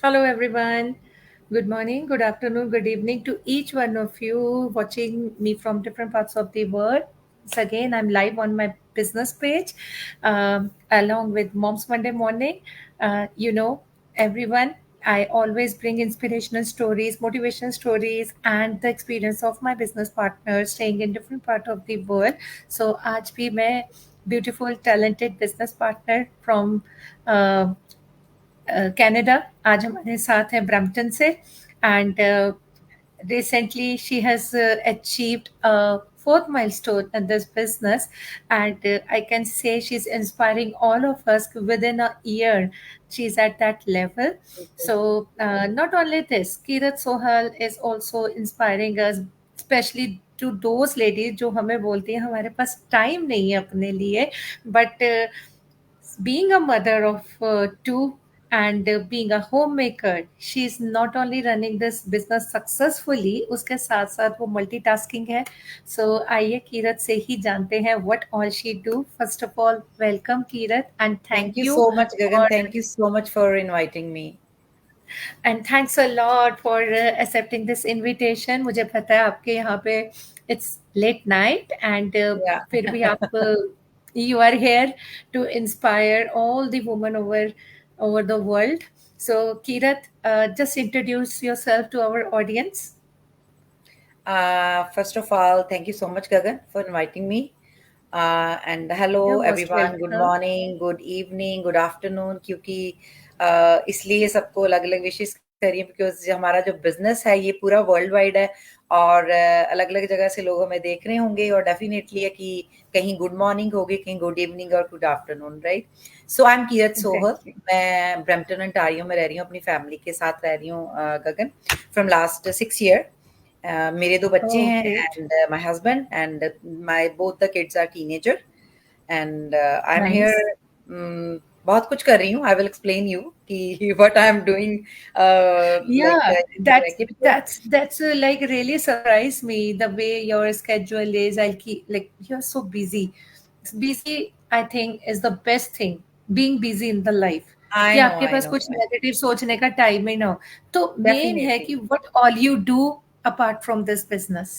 Hello, everyone. Good morning, good afternoon, good evening to each one of you watching me from different parts of the world. So again, I'm live on my business page along with Mom's Monday Morning. Everyone, I always bring inspirational stories, motivational stories, and the experience of my business partners staying in different part of the world. So आज भी मैं beautiful, talented business partner from Canada आज हमारे साथ हैं Brampton से and recently she has achieved a fourth milestone in this business and I can say she's inspiring all of us within a year she's at that level. So not only this, Kirat Sohal is also inspiring us, especially to those ladies जो हमें बोलती हैं हमारे पास time नहीं है अपने लिए, but being a mother of two and being a homemaker, she's not only running this business successfully, उसके साथ साथ वो multitasking है. So आइए कीरत से ही जानते हैं what all she do. First of all, welcome Kirat and Thank thank you you so much, Gagan. for Thank you so much for inviting me. and thanks a lot for accepting this invitation. मुझे पता है आपके यहाँ पे it's late night and Yeah. फिर भी आप you are here to inspire all the women over the world. So Kirat, just introduce yourself to our audience. First of all, thank you so much, Gagan, for inviting me. And hello, You're most everyone. Good welcome. morning, good evening, good afternoon. क्योंकि इसलिए सबको अलग-अलग विशेष करिए because हमारा जो business है ये पूरा वर्ल्ड वाइड है और अलग-अलग जगह से लोग हमें देख रहे होंगे और डेफिनेटली है कि कहीं गुड मॉर्निंग होगी, कहीं गुड इवनिंग और good afternoon, right? So I am Kirat Sohal. Exactly. मैं ब्रैम्पटन ओंटारियो में रह रही हूँ, अपनी फैमिली के साथ रह रही हूँ, गगन, फ्रॉम लास्ट 6 ईयर. मेरे 2 बच्चे Oh, हैं great. And my husband and my both the kids are teenager and I am Nice. Here. बहुत कुछ कर रही हूँ. आई विल एक्सप्लेन यू कि what I am doing like Yeah, रह के because that's like really surprised me the way your schedule is. I'll keep like you're so busy. Busy, I think, is the best thing. Being busy in the life. कि आपके आई पास no, कुछ negative सोचने का time ही ना हो. तो main है definitely. कि what all you do apart from this business.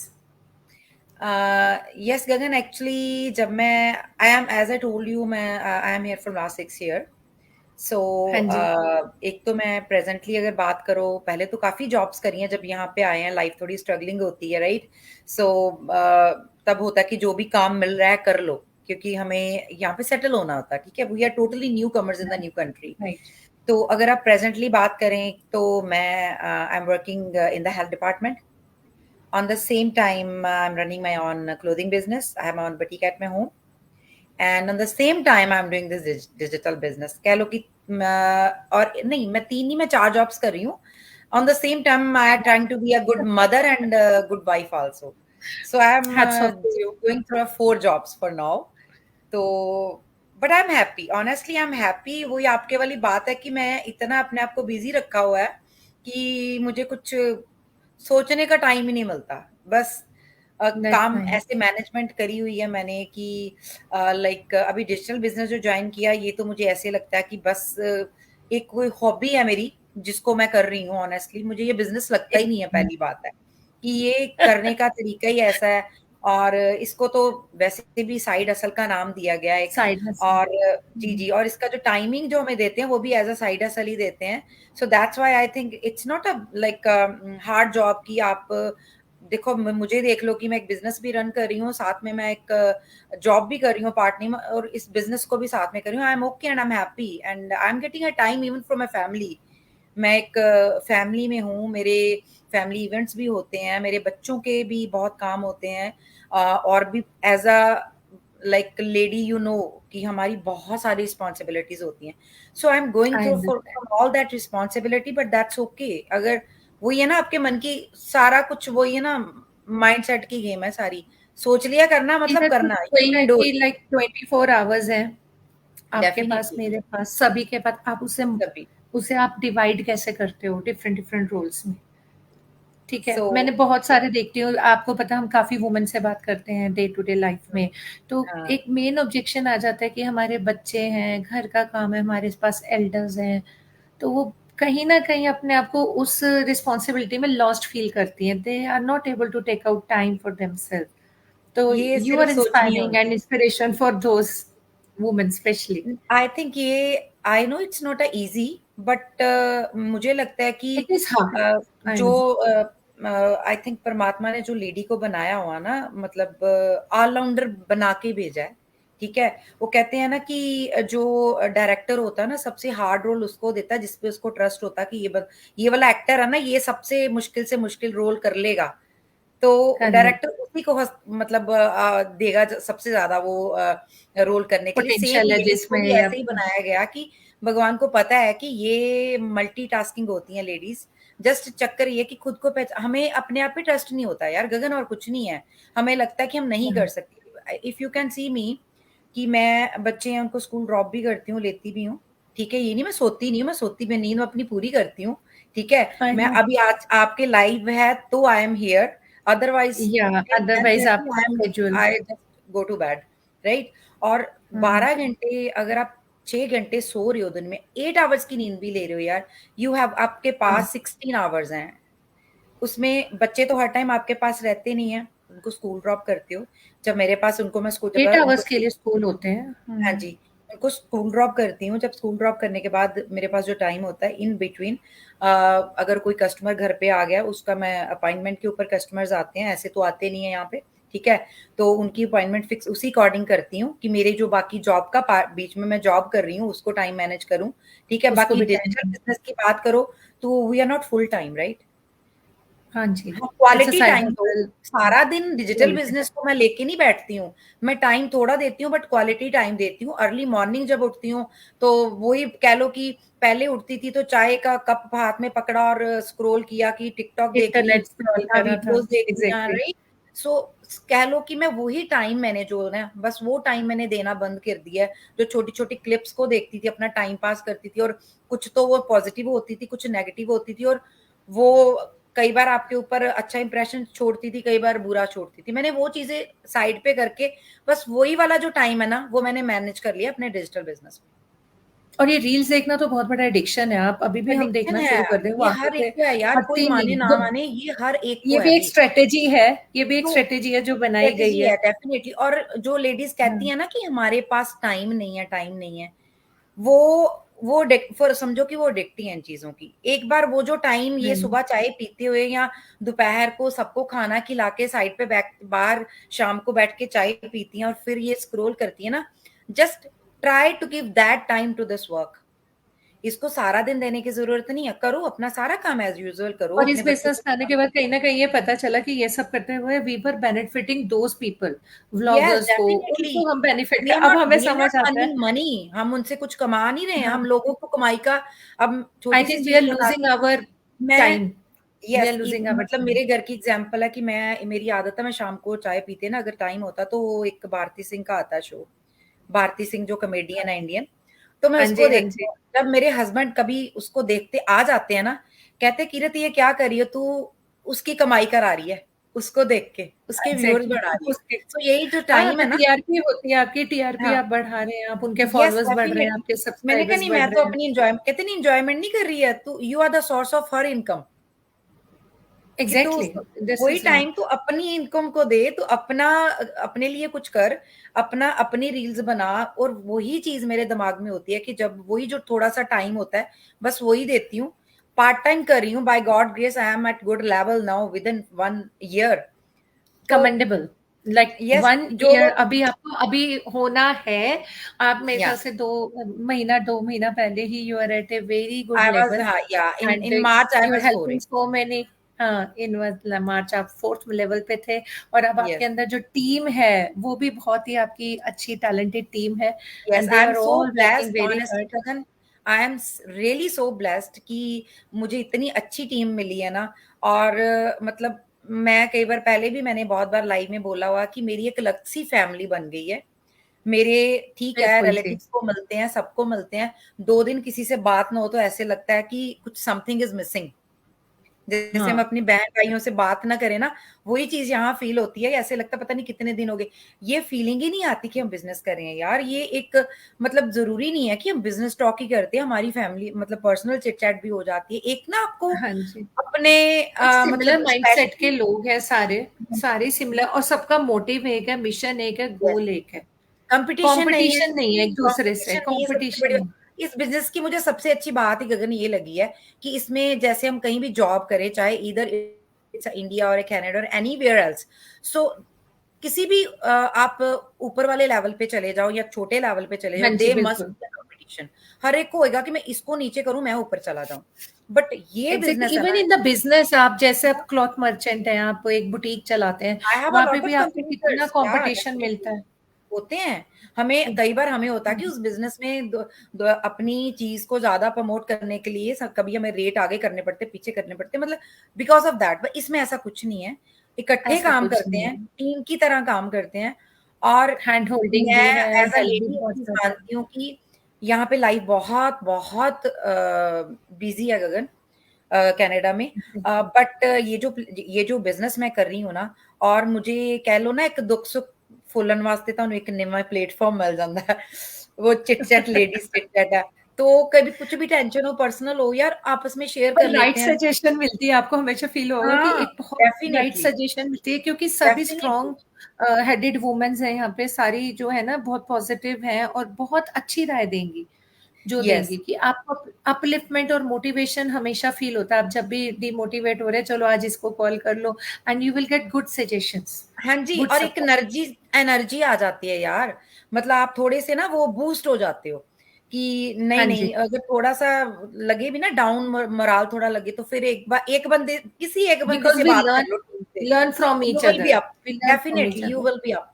Yes Gagan, actually जब मैं I am as I told you, मैं I am here from last 6 year. So हाँ जी. एक तो मैं प्रेजेंटली अगर बात करो, पहले तो काफ़ी जॉब्स करी हैं. जब यहाँ पे आए हैं लाइफ थोड़ी स्ट्रगलिंग होती है, राइट? सो तब होता है कि जो भी काम मिल रहा है कर लो, क्योंकि हमें यहाँ पे सेटल होना होता है. ठीक है, we are totally newcomers in the new country. Right. तो अगर आप प्रेजेंटली बात करें तो मैं I am working in the health department. On the same time, I'm running my own clothing business. I have my own boutique at my home. And on the same time, I'm doing this digital business. कह लो कि और नहीं, मैं 3 नहीं, मैं 4 jobs कर रही हूँ. On the same time, I am trying to be a good mother and a good wife also. So I'm Hats off to you. going through 4 jobs for now. तो but I am happy, honestly I am happy. वही आपके वाली बात है कि मैं इतना अपने आप को बिजी रखा हुआ है कि मुझे कुछ सोचने का टाइम ही नहीं मिलता. बस That's काम nice. ऐसे मैनेजमेंट करी हुई है मैंने कि लाइक अभी डिजिटल बिजनेस जो ज्वाइन किया, ये तो मुझे ऐसे लगता है कि बस एक कोई हॉबी है मेरी जिसको मैं कर रही हूँ. ऑनेस्टली मुझे ये बिजनेस लगता ही नहीं है. पहली बात है कि ये करने का तरीका ही ऐसा है और इसको तो वैसे भी साइड हसल का नाम दिया गया है एक. Side hustle. और जी, जी, और इसका जो टाइमिंग जो हमें देते हैं वो भी एज़ अ साइड हसल ही देते हैं. So that's why I think it's not a like hard job कि आप देखो मुझे देख लो कि मैं एक बिज़नेस भी रन कर रही हूँ, साथ में मैं एक जॉब भी कर रही हूँ पार्ट टाइम और इस बिज़नेस को भी साथ में कर रही हूँ. I M okay and I am happy and I am getting a time even for my family. मैं एक फैमिली में हूँ, मेरे फैमिली इवेंट्स भी होते हैं, मेरे बच्चों के भी बहुत काम होते हैं. और भी एज़ अ लाइक लेडी कि हमारी बहुत सारी रिस्पॉन्सिबिलिटीज़ होती हैं. So I am going I through for understand. From all that responsibility but that's okay. अगर वही है ना आपके मन की सारा कुछ वही है ना, माइंडसेट की गेम है सारी. सोच लिया करना मतलब इधर तो करना. यू वही है कैन डू कि इट. लाइक 24 आवर्स है आपके पास, डेफिनिटली. मेरे पास, सभी के पास. आप उसे तभी. उसे आप डिवाइड कैसे करते हो डिफरेंट डिफरेंट रोल्स में? ठीक है, सो मैंने बहुत सारे देखती हूँ. आपको पता है हम काफ़ी वुमेन से बात करते हैं डे टू डे लाइफ में. तो हाँ, एक मेन ऑब्जेक्शन आ जाता है कि हमारे बच्चे हैं, घर का काम है, हमारे पास एल्डर्स हैं. तो वो कहीं ना कहीं अपने आप को उस रिस्पॉन्सिबिलिटी में लॉस्ट फील करती हैं, they are not able to take out time for themselves. तो ये यू सिर्फ आर सोचनी है इंस्पायरिंग एंड उनको। Inspiration for those women specially. I think ये, I know it's not a easy, but मुझे लगता है कि इट इज हार्ड, आई जो नो। आई थिंक परमात्मा ने जो लेडी को बनाया हुआ ना, मतलब ऑलराउंडर बना के भेजा है। ठीक है, वो कहते हैं ना कि जो डायरेक्टर होता है ना, सबसे हार्ड रोल उसको देता है जिसपे उसको ट्रस्ट होता है कि ये वाला एक्टर है ना, ये सबसे मुश्किल से मुश्किल रोल कर लेगा। तो करेक्ट। डायरेक्टर उसी को मतलब देगा सबसे ज्यादा वो रोल करने के लिए। सेम पोटेंशियल है लेडीज को जिसमें भी या। ऐसे ही बनाया गया कि भगवान को पता है कि ये मल्टीटास्किंग होती हैं लेडीज। जस्ट चक्कर ये कि खुद को हमें अपने आप पे ट्रस्ट नहीं होता यार गगन, और कुछ नहीं है। हमें लगता है कि हम नहीं कर सकते। इफ यू कैन सी मी, कि मैं बच्चे हैं उनको स्कूल ड्रॉप भी करती हूँ, लेती भी हूँ। ठीक है, ये नहीं मैं सोती नहीं हूँ, मैं सोती भी नींद अपनी पूरी करती हूँ। ठीक है, आई मैं नो। अभी आज आपके लाइव है तो आई एम हियर, अदरवाइज या टिल अदरवाइज 10:30 आपका schedule. I just go to bed, right. और 12 घंटे अगर आप 6 घंटे सो रहे हो दिन में, 8 आवर्स की नींद भी ले रहे हो यार, यू हैव, आपके पास 16 आवर्स हैं। उसमें बच्चे तो हर टाइम आपके पास रहते नहीं है, उनको स्कूल ड्रॉप करते हो। जब मेरे पास उनको, मैं स्कूल, जब 8 आवर्स उनको, के लिए स्कूल होते हैं। हाँ जी, उनको स्कूल ड्रॉप करती हूँ। जब स्कूल ड्रॉप करने के बाद मेरे पास जो टाइम होता है इन बिटवीन, अगर कोई कस्टमर घर पे आ गया, उसका मैं अपॉइंटमेंट के ऊपर, कस्टमर्स आते हैं, ऐसे तो आते नहीं है यहाँ पे। ठीक है, तो उनकी अपॉइंटमेंट फिक्स उसी अकॉर्डिंग करती हूँ कि मेरे जो बाकी जॉब का बीच में मैं जॉब कर रही हूँ उसको टाइम मैनेज करूँ। ठीक है, उसको बाकी भी डिजिटल टाइम। बिजनेस की बात करो तो we are not full time, right. हाँ जी। हाँ, it's a quality side time दो। हसल। सारा दिन डिजिटल बिजनेस को मैं लेके नहीं बैठती हूँ। मैं टाइम थोड़ा देती हूँ, बट क्वालिटी टाइम देती हूँ। अर्ली मॉर्निंग जब उठती हूँ, तो वही कह लो कि पहले उठती थी तो चाय का कप हाथ में पकड़ा और स्क्रॉल किया कि टिकटॉक देख ली इंटरनेट स्क्रॉल या करा था। वीडियोस देख लिया, एग्जैक्टली। राइट। सो कह लो कि मैं वही टाइम, मैंने जो ना, बस वो टाइम मैंने देना बंद कर दिया है। जो छोटी छोटी क्लिप्स को देखती थी, अपना टाइम पास करती थी, और कुछ तो वो पॉजिटिव होती थी, कुछ नेगेटिव होती थी, और वो कई बार आपके ऊपर अच्छा इंप्रेशन छोड़ती थी, कई बार बुरा छोड़ती थी। मैंने वो चीजें साइड पे करके बस वही वाला जो टाइम है ना, वो मैंने मैनेज कर लिया अपने डिजिटल बिजनेस में। और ये रील्स देखना तो बहुत बड़ा एडिक्शन है। आप अभी भी हम एडिक्शन देखना है, शुरू कर दें, वो ये आंखों हर से एक को है यार, कोई हटती माने नहीं ना तो। माने, ये हर एक ये को है भी एक भाई। स्ट्रेटेजी है। ये भी एक तो स्ट्रेटेजी है जो बनाई गई स्ट्रेटेजी है। है डेफिनेटली। और जो लेडीज कहती हाँ। है ना कि हमारे पास टाइम नहीं है, टाइम नहीं है, वो वो फॉर समझो कि वो एडिक्ट ही है इन चीजों की। एक बार वो जो टाइम, ये हम्म। सुबह चाय पीते हुए या दोपहर को सबको खाना खिला के साइड पे बैठ, बाहर शाम को बैठ के चाय पीती हैं और फिर ये स्क्रॉल करती है ना, just try to give that time to this work. इसको सारा दिन देने की जरूरत नहीं है, करो अपना सारा काम एज यूजुअल, करो और इस अपने बच्चों बिजनेस को में आने के पढ़ाओ। बाद कहीं ना कहीं ये पता चला कि ये सब करते हुए we were benefiting those people, yes vloggers को, डेफिनेटली। उनको हम बेनिफिट कर, अब हमें वी आर समझ नॉट आता है। अर्निंग मनी, हम उनसे कुछ कमा नहीं रहे हैं, हम हाँ। लोगों को कमाई का। अब आई छोटी सी थिंक वी आर चीज बता, लूजिंग आवर मैं, time. We are yes, losing our मतलब टाइम। मेरे घर की एग्जांपल है कि मैं, मेरी आदत है, मैं शाम को चाय पीते ना, अगर टाइम होता तो वो एक भारती सिंह का आता है शो, भारती सिंह जो कॉमेडियन है इंडियन, तो मैं हाँ उसको जी, हाँ देखती जी। हूँ। जब मेरे हस्बैंड कभी उसको देखते आ जाते हैं ना, कहते किरत ये क्या कर रही हो तू, उसकी कमाई करा रही है, उसको देख के उसके व्यूअर्स एग्जैक्टली। बढ़ा रही है। उसके। तो यही जो हाँ, टाइम तो है ना, टीआरपी होती है आपकी, टीआरपी हाँ, आप बढ़ा रहे हैं, आप उनके यस फॉलोअर्स बढ़ रहे हैं, डेफिनेटली। आपके मैंने कहा सब्सक्राइबर्स नहीं, बढ़ मैं तो रहे हैं। अपनी एंजॉयमेंट, कहते नहीं एंजॉयमेंट नहीं कर रही है तू, you are the source of her income. कि तू एग्जैक्टली। दिस वही इज टाइम तू अपनी इनकम को दे, तू अपना, अपने लिए कुछ कर, अपना, अपनी रील्स बना। और वही चीज मेरे दिमाग में होती है कि जब वही जो थोड़ा सा टाइम होता है, बस वही देती हूँ। पार्ट टाइम कर रही हूँ, by God grace I am at good level now within 1 year. तो कमेंडेबल। लाइक यस, वन जो ईयर लोग, अभी आपको अभी होना है। आप मेरे या ख्याल से 2 महीना पहले ही you are at a very good I was, level. हाँ, या in and in March I you are was helping scoring. So many. हाँ, इन मार्च आप फोर्थ लेवल पे थे। और अब आपके यस, अंदर जो टीम है वो भी बहुत ही आपकी अच्छी टैलेंटेड टीम है। Yes, and they I am are so all working blessed very honestly hard. Gagan. I am really so blessed कि मुझे इतनी अच्छी टीम मिली है ना। और मतलब मैं कई बार पहले भी मैंने बहुत बार लाइव में बोला हुआ कि मेरी एक अलग सी फैमिली बन गई है। मेरे, ठीक है, बिल्कुल जी। रिलेटिव्स को मिलते हैं, सबको मिलते हैं, 2 दिन किसी से बात ना हो तो ऐसे लगता है कि कुछ समथिंग इज मिसिंग। जैसे हम हाँ अपनी बहन भाइयों से बात ना करें ना, वही चीज यहाँ फील होती है। ऐसे लगता पता नहीं कितने दिन हो गए। ये फीलिंग ही नहीं आती कि हम बिजनेस कर रहे हैं यार। ये एक मतलब जरूरी नहीं है कि हम बिजनेस टॉक ही करते हैं, हमारी फैमिली मतलब पर्सनल चिट चैट भी हो जाती है। एक ना आपको हाँ जी। अपने एक सिमिलर मतलब माइंडसेट के स्पेशली लोग हैं सारे, सारे सिमिलर, और सबका मोटिव एक है, मिशन एक है, गोल एक है। कंपटीशन नहीं है। कंपटीशन नहीं है एक दूसरे से, कंपटीशन नहीं है सबसे कंपटीशन बड़ी। नहीं। इस बिजनेस की मुझे सबसे अच्छी बात ही गगन ये लगी है कि इसमें जैसे हम कहीं भी जॉब करें, चाहे इधर इट्स इंडिया और कनाडा और एनीवेयर एल्स, सो किसी भी आप ऊपर वाले लेवल पे चले जाओ या छोटे लेवल पे चले जाओ, हाँ जी दे मस्ट बिल्कुल। Be competition. हर एक को होएगा कि मैं इसको नीचे करूं, मैं ऊपर चला जाऊं। बट ये एग्जैक्टली, बिजनेस है इवन ना, इन द बिजनेस, आप जैसे आप क्लॉथ मर्चेंट हैं, आप एक बुटीक चलाते हैं, आई हैव अ वहां पे लॉट भी ऑफ आपको कितना कंपटीटर्स या कंपटीशन मिलता डेफिनेटली है। होते हैं। हमें कई बार हमें होता है कि उस बिजनेस में अपनी चीज को ज्यादा प्रमोट करने के लिए कभी हमें रेट आगे करने पड़ते, पीछे करने पड़ते, मतलब बिकॉज ऑफ दैट। बट इसमें ऐसा कुछ नहीं है। इकट्ठे ऐसा काम कुछ करते नहीं हैं, है। टीम की तरह काम करते हैं। और हैंड होल्डिंग मैं भी है, एज अ हेल्प भी लेडी बहुत चीज ज्यादा है। मानती हूँ कि यहाँ पे लाइफ बहुत बहुत बिजी है गगन, कनाडा में। बट ये जो बिजनेस मैं कर रही हूँ ना, और मुझे कह लो ना एक दुख सुख फुलन वास्ते ਤੁਹਾਨੂੰ ਇੱਕ ਨਵਾਂ प्लेटफॉर्म मिल जाता है। वो chit chat ladies chit chat है। तो कभी कुछ भी टेंशन हो, पर्सनल हो यार, आपस में शेयर कर और राइट लेते हैं। सजेशन मिलती है, आपको हमेशा फील होगा कि हाँ, एक बहुत राइट डेफिनेटली सजेशन मिलती है, क्योंकि सभी डेफिनेटली। स्ट्रॉन्ग हेडेड वुमेन्स हैं यहाँ पे, सारी जो है ना बहुत पॉजिटिव हैं और बहुत अच्छी राय देंगी, जो यस। देंगी कि आपको अपलिफ्टमेंट और मोटिवेशन हमेशा फील होता है। आप जब भी डिमोटिवेट हो रहे हैं, चलो आज इसको कॉल कर लो, and you will get good suggestions, हाँ जी, गुड और एक सपोर्ट। एनर्जी एनर्जी आ जाती है यार। मतलब आप थोड़े से ना वो बूस्ट हो जाते हो कि नहीं हाँ जी, नहीं, अगर थोड़ा सा लगे भी ना डाउन, मोराल थोड़ा लगे, तो फिर एक बंदे, किसी एक बंदे बिकॉज से वी बात कर लर्न, लो टीम से, learn from you each will be other, up. We learn from each definitely you other. Will be up.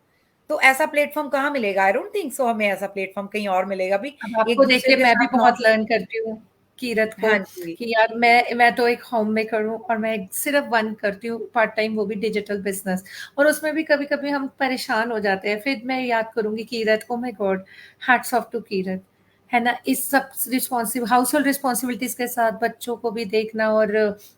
तो ऐसा प्लेटफॉर्म कहाँ मिलेगा? आई डोंट थिंक सो हमें ऐसा प्लेटफॉर्म कहीं और मिलेगा भी। अब एक आपको देख दूसरे के के मैं भी साथ बहुत नॉलेज। लर्न करती हूँ कीरत को, हाँ जी। कि यार मैं तो एक होम मेकर हूँ, और मैं सिर्फ वन करती हूँ पार्ट टाइम, वो भी डिजिटल बिजनेस। और उसमें भी कभी कभी हम परेशान हो जाते हैं, फिर मैं याद करूंगी Kirat, oh my God, hats off to Kirat, है ना। इस सब रिस्पॉन्सिब हाउस होल्ड रिस्पॉन्सिबिलिटीज के साथ बच्चों को भी देखना, और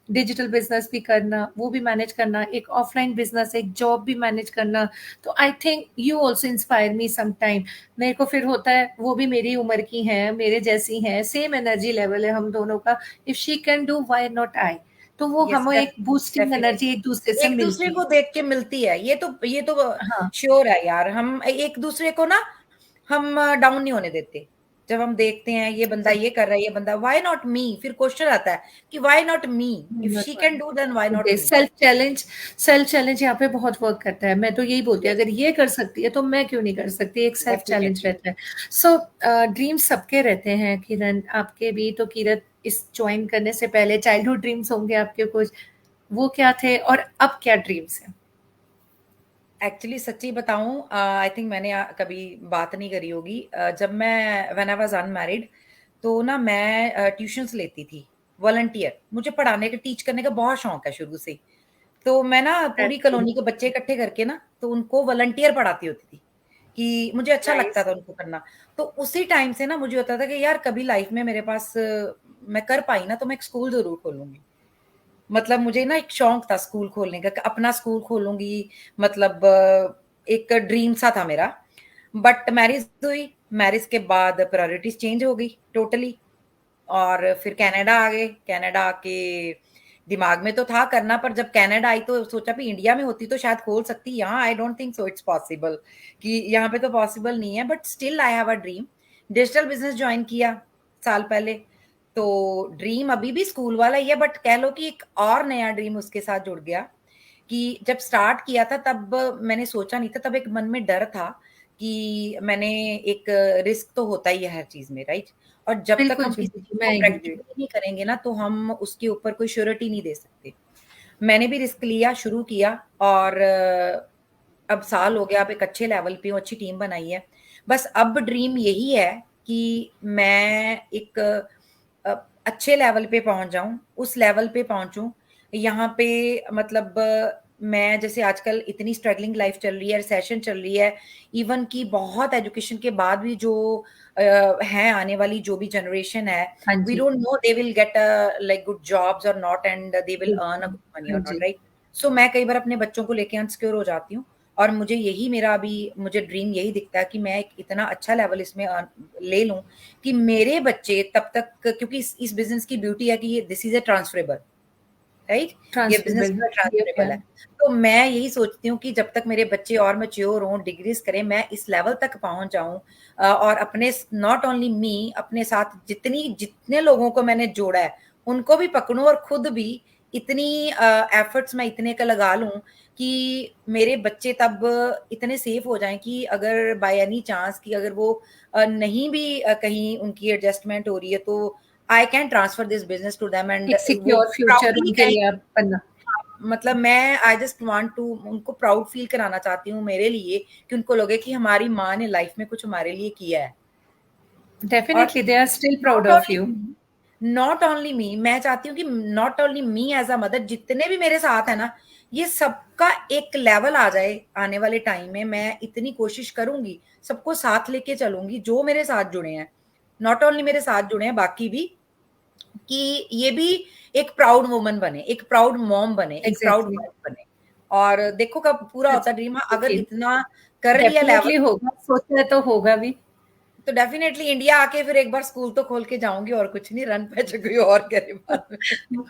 डिजिटल बिजनेस भी करना, वो भी मैनेज करना, एक ऑफलाइन बिजनेस, एक जॉब भी मैनेज करना। तो I think you also inspire me some time. मेरे को फिर होता है, वो भी मेरी उम्र की हैं, मेरे जैसी हैं, सेम एनर्जी लेवल है हम दोनों का। If she can do, why not I. तो वो यस, हमें एक बूस्टिंग एनर्जी डेफिनेटली एक दूसरे से एक दूसरे मिलती को है। देख के मिलती है। ये तो हाँ श्योर है यार। हम एक दूसरे को ना, हम डाउन नहीं होने देते। जब हम देखते हैं ये बंदा ये कर रहा है, ये बंदा, व्हाई नॉट मी, फिर क्वेश्चन आता है कि why not me, if she can do then why not me. Self challenge, self challenge यहाँ पे बहुत वर्क करता है। मैं तो यही बोलती हूँ, यस, अगर ये कर सकती है तो मैं क्यों नहीं कर सकती। एक सेल्फ चैलेंज डेफिनेटली। रहता है। सो ड्रीम्स सबके रहते हैं किरण, आपके भी। तो किरण, इस ज्वाइन करने से पहले चाइल्डहुड ड्रीम्स होंगे आपके कुछ, वो क्या थे और अब क्या ड्रीम्स हैं? एक्चुअली सच्ची बताऊं, आई थिंक मैंने कभी बात नहीं करी होगी। जब मैं व्हेन आई वाज अनमैरिड, तो ना मैं ट्यूशंस लेती थी, वॉलंटियर। मुझे पढ़ाने का, टीच करने का बहुत शौक है शुरू से ही। तो मैं ना पूरी कॉलोनी के बच्चे इकट्ठे करके ना, तो उनको वॉलंटियर पढ़ाती होती थी कि मुझे अच्छा लगता नाइस। था उनको करना। तो उसी टाइम से ना मुझे होता था कि यार कभी लाइफ में मेरे पास मैं कर पाई ना, तो मैं एक स्कूल जरूर खोलूंगी। मतलब मुझे ना एक शौक था स्कूल खोलने का, कि अपना स्कूल खोलूंगी। मतलब एक ड्रीम सा था मेरा। बट मैरिज हुई, मैरिज के बाद प्रायोरिटीज चेंज हो गई टोटली। और फिर कनाडा आ गए। कनाडा आके दिमाग में तो था करना, पर जब कनाडा आई तो सोचा भी इंडिया में होती तो शायद खोल सकती। यहाँ आई don't think so it's possible, कि यहाँ पे तो पॉसिबल नहीं है। But still I have a dream. Digital business join किया साल पहले। तो ड्रीम अभी भी स्कूल वाला ही है, बट कह लो कि एक और नया ड्रीम उसके साथ जुड़ गया। कि जब स्टार्ट किया था तब मैंने सोचा नहीं था, तब एक मन में डर था कि मैंने एक रिस्क तो होता ही है हर चीज में, राइट। और जब तक बिल्कुल हम जी, किसी चीज बिल्कुल, को मैं एग्री। प्रैक्टिकली नहीं करेंगे ना, तो हम उसके ऊपर कोई श्योरिटी नहीं दे सकते। मैंने भी रिस्क लिया, शुरू किया। और अब साल हो गया, अब एक अच्छे लेवल पे हूँ, अच्छी टीम बनाई है। बस अब ड्रीम यही है कि मैं एक अ, अच्छे लेवल पे पहुंच जाऊं, उस लेवल पे पहुंचूं यहाँ पे। मतलब मैं जैसे आजकल इतनी स्ट्रगलिंग लाइफ चल रही है, रिसेशन चल रही है, इवन की बहुत एजुकेशन के बाद भी जो हैं आने वाली जो भी जनरेशन है, हाँ वी जी। Don't know they will get like good jobs और not, and they will earn a good money हाँ और नॉट, जी। राइट? सो मैं कई बार अपने बच्चों को लेके अनसिक्योर हो जाती हूँ, और मुझे यही मेरा अभी मुझे ड्रीम यही दिखता है कि मैं एक इतना अच्छा लेवल इसमें ले लूं कि मेरे बच्चे तब तक, क्योंकि इस बिजनेस की ब्यूटी है कि ये this is a transferable, right? ये बिजनेस ट्रांसफरेबल, पूरा ये ट्रांसफरेबल है। प्लान। तो मैं यही सोचती हूँ कि जब तक मेरे बच्चे और मैच्योर हों, डिग्रीज करें, मैं इस लेवल तक पहुंच जाऊं, और अपने नॉट ओनली मी, अपने साथ जितने लोगों को मैंने जोड़ा है उनको भी पकड़ूं, और खुद भी इतनी एफर्ट्स मैं इतने का लगा लूं कि मेरे बच्चे तब इतने सेफ हो जाएं कि अगर बाय एनी चांस कि अगर वो नहीं भी कहीं उनकी एडजस्टमेंट हो रही है, तो I can transfer this business to them, and एक वो सिक्योर फ्यूचर प्राउडली उनके लिए आप बनना। मतलब मैं आई जस्ट वांट टू उनको प्राउड फील कराना चाहती हूँ मेरे लिए, कि उनको लगे कि हमारी माँ ने लाइफ में कुछ हमारे लिए किया है। और definitely they are still proud not of only you. Not only me, मैं चाहती हूँ कि not only me as a mother, जितने भी मेरे साथ है ना, ये सबका एक लेवल आ जाए आने वाले टाइम में। मैं इतनी कोशिश करूंगी, सबको साथ लेके चलूंगी जो मेरे साथ जुड़े हैं, नॉट ओनली मेरे साथ जुड़े हैं, बाकी भी, कि ये भी एक प्राउड वुमन बने, एक प्राउड मॉम बने, एक प्राउड एग्जैक्टली। वाइफ बने। और देखो कब पूरा होता है ड्रीम, अगर इतना कर लिया लेवल, डेफिनेटली होगा, सोचा है तो होगा भी। तो डेफिनेटली इंडिया आके फिर एक बार स्कूल तो खोल के जाऊंगी, और कुछ नहीं, रन पे जो कोई और करे बाद में।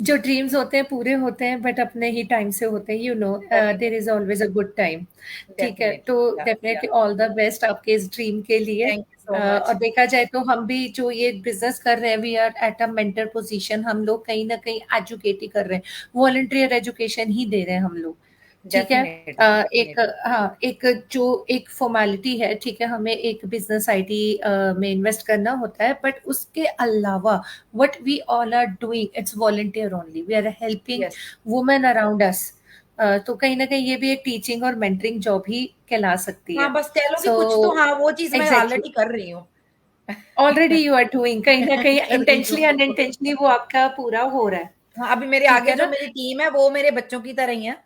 जो ड्रीम्स होते हैं पूरे होते हैं, बट अपने ही टाइम से होते हैं, there is always a good time. ठीक है, तो डेफिनेटली, या डेफिनेटली ऑल द बेस्ट आपके इस ड्रीम के लिए। थैंक यू सो और मच। देखा जाए तो हम भी जो ये बिजनेस कर रहे हैं, we are at a mentor position, हम लोग कहीं ना कहीं एजुकेट ही कर रहे हैं, वॉलंटियर एजुकेशन ही दे रहे हैं हम लोग। ठीक है। डेफिनेटली, एक, डेफिनेटली। हाँ, एक फॉर्मेलिटी है, ठीक है, हमें एक बिजनेस आईडी में इन्वेस्ट करना होता है, बट उसके अलावा what we all are doing, it's volunteer only, we are helping yes. Women around us. तो कहीं ना कहीं ये भी एक टीचिंग और मेंटरिंग जॉब ही कहला सकती हाँ, है। बस कह लो कि सो कुछ तो, हाँ, वो चीज मैं एग्जैक्टली, ऑलरेडी कर रही हूँ। ऑलरेडी यू आर डूइंग, कहीं ना कहीं कर रही इंटेंशनली हूँ। अनइंटेंशनली वो आपका पूरा हो रहा है। हाँ, अभी मेरे ठीक आगे है जो ना। मेरी टीम है वो मेरे बच्चों की तरह ही है,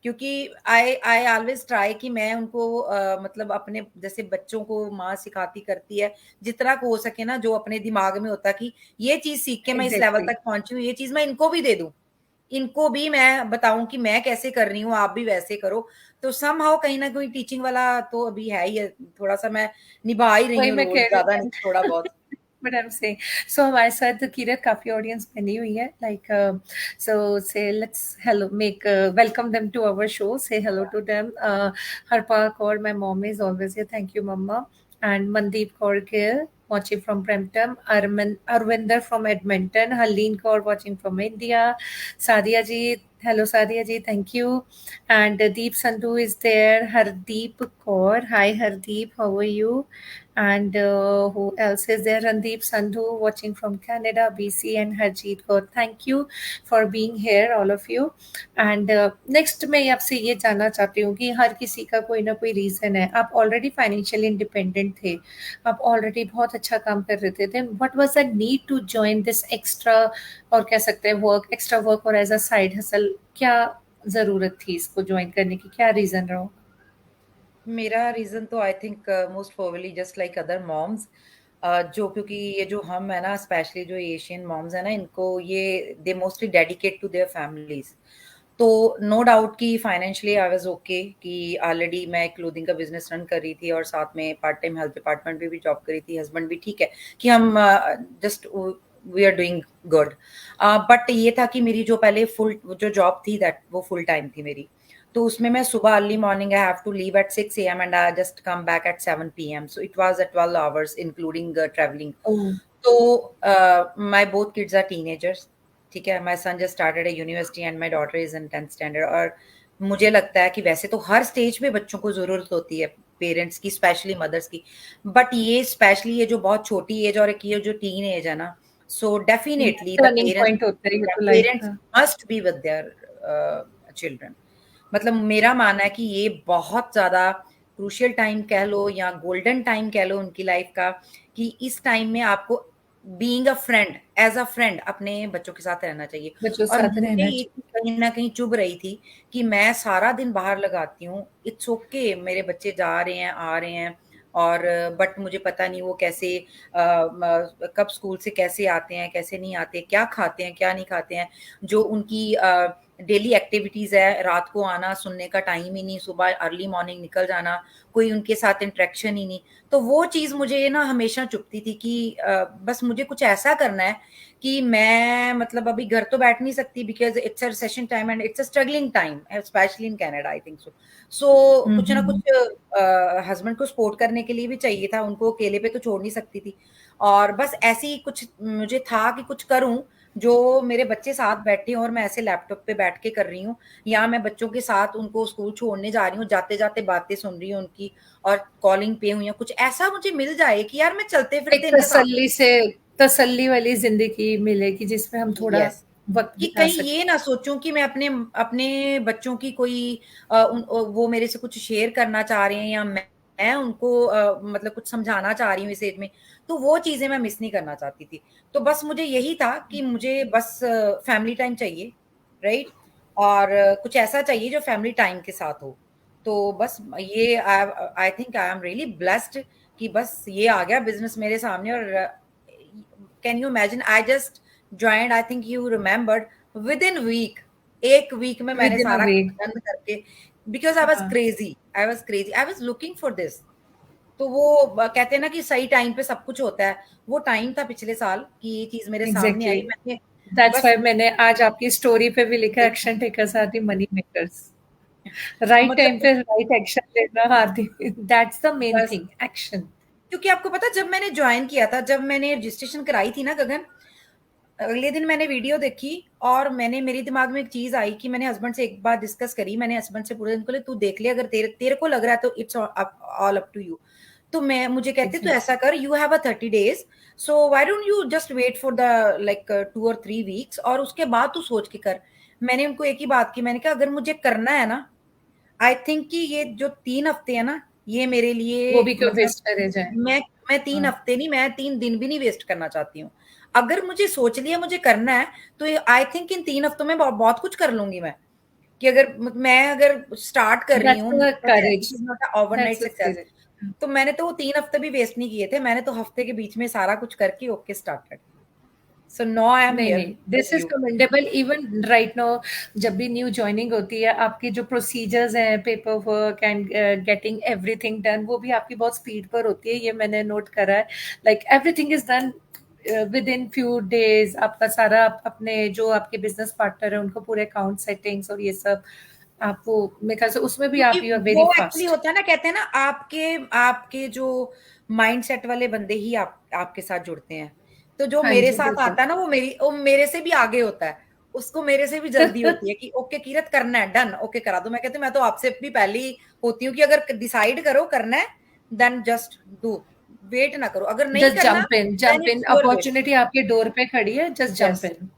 क्योंकि आई आई ऑलवेज ट्राई कि मैं उनको मतलब अपने जैसे बच्चों को माँ सिखाती करती है, जितना को हो सके ना, जो अपने दिमाग में होता है कि ये चीज सीख के मैं इस लेवल एग्जैक्टली। तक पहुंची हूँ, ये चीज मैं इनको भी दे दूं, इनको भी मैं बताऊं कि मैं कैसे कर रही हूँ, आप भी वैसे करो। तो समहाउ कहीं ना कहीं टीचिंग वाला तो अभी है ही है, थोड़ा सा मैं निभा ही रही वही हूँ मैं रोल, कह रही ज्यादा नहीं, थोड़ा हूँ। बहुत। बट आई एम सेइंग, सो हमारे साथ किरत काफी ऑडियंस बनी हुई है, like, so say let's hello make welcome them to our show, say hello to them. Harpal Kaur, my mom is always here, thank you mama. And Mandeep Kaur Gill watching from Brampton, Arvinder from Edmonton, Harleen Kaur watching from India, Sadia ji, hello Sadia ji, thank you. And Deep Sandhu is there, Hardeep Kaur, hi Hardeep, how are you? And who else is there? Randeep Sandhu watching from Canada, BC, and Harjeet Kaur. Thank you for being here, all of you. And next मैं आपसे ये जानना चाहती हूँ कि हर किसी का कोई ना कोई रीज़न है। आप ऑलरेडी फाइनेंशियली इंडिपेंडेंट थे, आप ऑलरेडी बहुत अच्छा काम कर रहे थे, then what was the need to join this extra, और कह सकते हैं वर्क, एक्स्ट्रा वर्क और एज अ साइड हसल, क्या ज़रूरत थी इसको ज्वाइन करने की, क्या रीज़न रहा? मेरा रीजन तो I think most probably just like other moms, जो क्योंकि ये जो हम है ना, स्पेशली जो एशियन मॉम्स है ना, इनको ये they mostly dedicate to their families. तो नो डाउट कि फाइनेंशियली आई वाज ओके, कि ऑलरेडी मैं क्लोथिंग का बिजनेस रन कर रही थी और साथ में पार्ट टाइम हेल्थ डिपार्टमेंट में भी जॉब कर रही थी, हस्बैंड भी ठीक है, कि हम just we are doing good. But ये था कि मेरी जो पहले फुल जो जॉब थी, दैट वो फुल टाइम थी मेरी। तो उसमें मैं सुबह early morning I have to leave at 6 a.m. And I just come back at 7 p.m. So it was at 12 hours including travelling. Oh, तो my both kids are teenagers, ठीक है, my son just started a university and my daughter is in 10th standard. और मुझे लगता है कि वैसे तो हर स्टेज पे बच्चों को जरूरत होती है, पेरेंट्स की, स्पेशली मदर्स की, बट ये स्पेशली ये जो बहुत छोटी एज और एक ये जो टीन एज है ना, so definitely the turning parents point होता है ये तो लाइफ पेरेंट्स का। Must be with their children. मतलब मेरा मानना है कि ये बहुत ज्यादा क्रूशियल टाइम कह लो या गोल्डन टाइम कह लो उनकी लाइफ का, कि इस टाइम में आपको being a friend, as a friend अपने बच्चों के साथ रहना चाहिए। बच्चों के और साथ मुझे रहना ये चाहिए। चीज़ कहीं न कहीं चुभ रही थी कि मैं सारा दिन बाहर लगाती हूँ, इट्स ओके मेरे बच्चे जा रहे हैं, आ रहे हैं और बट मुझे पता नहीं वो कैसे कब स्कूल से कैसे आते हैं, कैसे नहीं आते, क्या खाते हैं, क्या नहीं खाते हैं। जो उनकी डेली एक्टिविटीज़ है, रात को आना, सुनने का टाइम ही नहीं, सुबह अर्ली मॉर्निंग निकल जाना, कोई उनके साथ इंटरेक्शन ही नहीं। तो वो चीज़ मुझे ना हमेशा चुभती थी कि बस मुझे कुछ ऐसा करना है कि मैं मतलब अभी घर तो बैठ नहीं सकती because it's a recession time and it's a struggling time specially in Canada I think so. So हुँ, कुछ हुँ, ना हुँ। कुछ हस्बैंड को सपोर्ट करने के लिए भी चाहिए था, उनको अकेले पे तो छोड़ नहीं सकती थी। और बस ऐसे ही कुछ मुझे था कि कुछ करूँ, जो मेरे बच्चे साथ बैठे हों और मैं ऐसे लैपटॉप पे बैठ के कर रही हूँ या मैं बच्चों के साथ उनको स्कूल छोड़ने जा रही हूँ, जाते-जाते बातें सुन रही हूँ उनकी और कॉलिंग पे हूँ या कुछ ऐसा मुझे मिल जाए कि यार मैं एक चलते-फिरते इनके साथ तसल्ली से तसल्ली वाली ज़िंदगी मिले कि जिसमें हम थोड़ा यस वक़्त कि बिता कहीं सकें। ये ना सोचूं कि मैं अपने अपने बच्चों की कोई वो मेरे से कुछ शेयर करना चाह रहे हैं या मैं उनको मतलब कुछ समझाना चाह रही हूँ इस एज में, तो वो चीजें मैं मिस नहीं करना चाहती थी। तो बस मुझे यही था कि मुझे बस फैमिली टाइम चाहिए, राइट? और कुछ ऐसा चाहिए जो फैमिली टाइम के साथ हो। तो बस ये I think I am really blessed कि बस ये आ गया बिजनेस मेरे सामने और can you imagine I just joined I think you remembered within week, एक वीक में मैंने विदिन अ सारा वीक। डन करके बिकॉज हाँ, I was crazy I was looking for this. तो वो कहते हैं ना कि सही टाइम पे सब कुछ होता है, वो टाइम था पिछले साल कि ये चीज मेरे सामने एग्ज़ैक्टली। आई मैंने दैट्स बस व्हाई मैंने आज आपकी स्टोरी पे भी लिखा देखा action takers are the money makers. Right time मतलब पे राइट एक्शन लेना are the that's the main बस थिंग एक्शन। क्योंकि आपको पता जब मैंने ज्वाइन किया था, जब मैंने रजिस्ट्रेशन कराई थी ना गगन, अगले दिन मैंने वीडियो देखी और मेरे दिमाग में एक चीज आई कि मैंने हस्बैंड से एक बार डिस्कस करी, मैंने हस्बैंड से पूरे दिन को तू देख ले अगर तेरे तेरे को लग रहा है तो it's all up to you. तो मैं मुझे कहते तू एग्ज़ैक्टली। ऐसा कर, you have a 30 days, so why don't you just wait for the like 2 और 3 weeks और उसके बाद तू सोच के कर। मैंने उनको एक ही बात की, मैंने कहा अगर मुझे करना है ना, आई थिंक कि ये जो 3 हफ्ते है ना, ये मेरे वो लिए भी क्यों मतलब वेस्ट करे जाएँ। मैं मैं तीन हाँ, हफ्ते नहीं, मैं 3 दिन भी नहीं वेस्ट करना चाहती हूँ। अगर मुझे सोच लिया मुझे करना है, तो आई थिंक इन 3 हफ्तों में बहुत कुछ कर लूंगी मैं। कि अगर मैं अगर स्टार्ट कर रही दैट्स हूँ, a it courage. Is not a overnight that's a success. Courage. तो मैंने तो वो 3 हफ्ते भी वेस्ट नहीं किए थे, मैंने तो हफ्ते के बीच में सारा कुछ करके okay started. So no I am नहीं, हियर नहीं, because this is you. Commendable even right now. जब भी न्यू जॉइनिंग होती है, आपके जो प्रोसीजर्स हैं, paper work and getting everything done, वो भी आपकी बहुत स्पीड पर होती है, ये मैंने नोट करा है। Like everything is done within few days. आपका सारा अपने जो आपके बिज़नेस पार्टनर हैं, उनको पूरे अकाउंट सेटिंग्स और ये सब आप वो मेरे ख्याल से उसमें भी क्योंकि आप यू आर वो वेरी एक्चुअली फास्ट। होता है ना, कहते हैं ना आपके आपके जो माइंडसेट वाले बंदे ही आपके साथ जुड़ते हैं। तो जो हाँ मेरे जी, साथ बिल्कुल। आता है ना, वो मेरे से भी आगे होता है। उसको मेरे से भी जल्दी होती है कि ओके किरत करना है, डन, ओके करा दो। मैं कहती हूँ मैं तो आपसे भी पहले ही होती हूँ कि अगर डिसाइड करो करना है, देन जस्ट डू, वेट ना करो। अगर नहीं जस्ट करना, then jump in, it's your wait. Opportunity आपके डोर पे खड़ी है, जस्ट जंप यस। इन।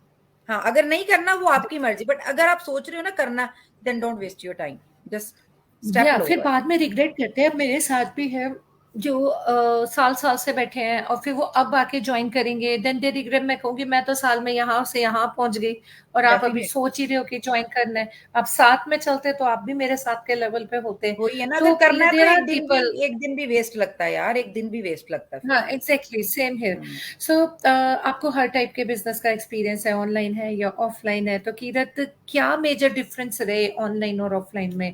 हाँ, अगर नहीं करना वो आपकी मर्जी, बट अगर आप सोच रहे हो ना करना, then don't waste your time, just step या लो फिर बस। बाद में रिग्रेट करते हैं। अब मेरे साथ भी है जो साल-साल से बैठे हैं और फिर वो अब आके जॉइन करेंगे, देन दे रिग्रेट। मैं कहूँगी मैं तो साल में यहाँ से यहाँ पहुँच गई और आप अभी डेफिनेटली सोच ही रहे हो कि जॉइन करना है। आप साथ में चलते तो आप भी मेरे साथ के लेवल पे होते। वही है ना, अगर तो करना ये है तो देयर आर पीपल। एक दिन भी वेस्ट लगता है यार, एक दिन भी वेस्ट लगता है फिर। हाँ, एग्ज़ैक्टली सेम हियर। हुँ। सो आपको हर टाइप के बिज़नेस का एक्सपीरियंस है, ऑनलाइन है या ऑफलाइन है। तो कीरत, क्या मेजर डिफरेंस रहे ऑनलाइन और ऑफलाइन में?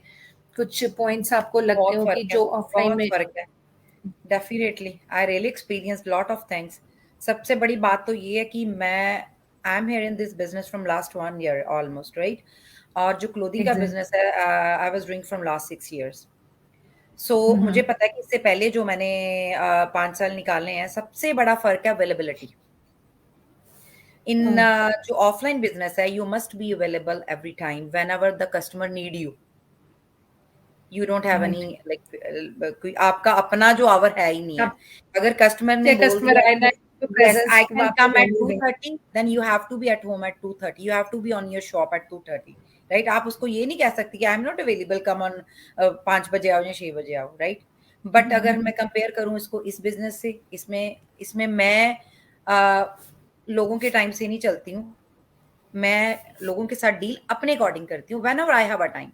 कुछ पॉइंट्स आपको लगते बहुत हो फ़र्क कि है, जो ऑफलाइन बहुत में। फ़र्क है। Definitely I really experienced lot of things. सबसे बड़ी बात तो ये है कि मैं I am here in this business from last 1 year almost, right? और जो क्लोथिंग का एग्ज़ैक्ट। बिज़नेस है I was doing from last 6 years. So हुँ, मुझे हुँ। पता है कि इससे पहले जो मैंने 5 साल निकाले हैं, सबसे बड़ा फ़र्क है अवेलेबिलिटी। इन ओह! जो ऑफलाइन बिज़नेस है, you must be available every time whenever the customer need you. You don't have any right. Like कोई आपका अपना जो आवर है ही नहीं है। आप अगर कस्टमर ने चाहे बोल कस्टमर दिया आए ना कि आए, तो यस प्रेज़ेंस आई कैन वहाँ पे कम एट रहनी है। 2:30, then you have to be at home at 2:30, you have to be on your shop at 2:30, right? आप उसको ये नहीं कह सकती कि I am not available, come on 5 बजे आओ या 6 बजे आओ, राइट? हुँ, बट हुँ, अगर हुँ। मैं कंपेयर करूँ इसको इस बिज़नेस से, इसमें इसमें मैं लोगों के टाइम से नहीं चलती हूँ, मैं लोगों के साथ डील अपने अकॉर्डिंग करती हूँ, whenever I have a time,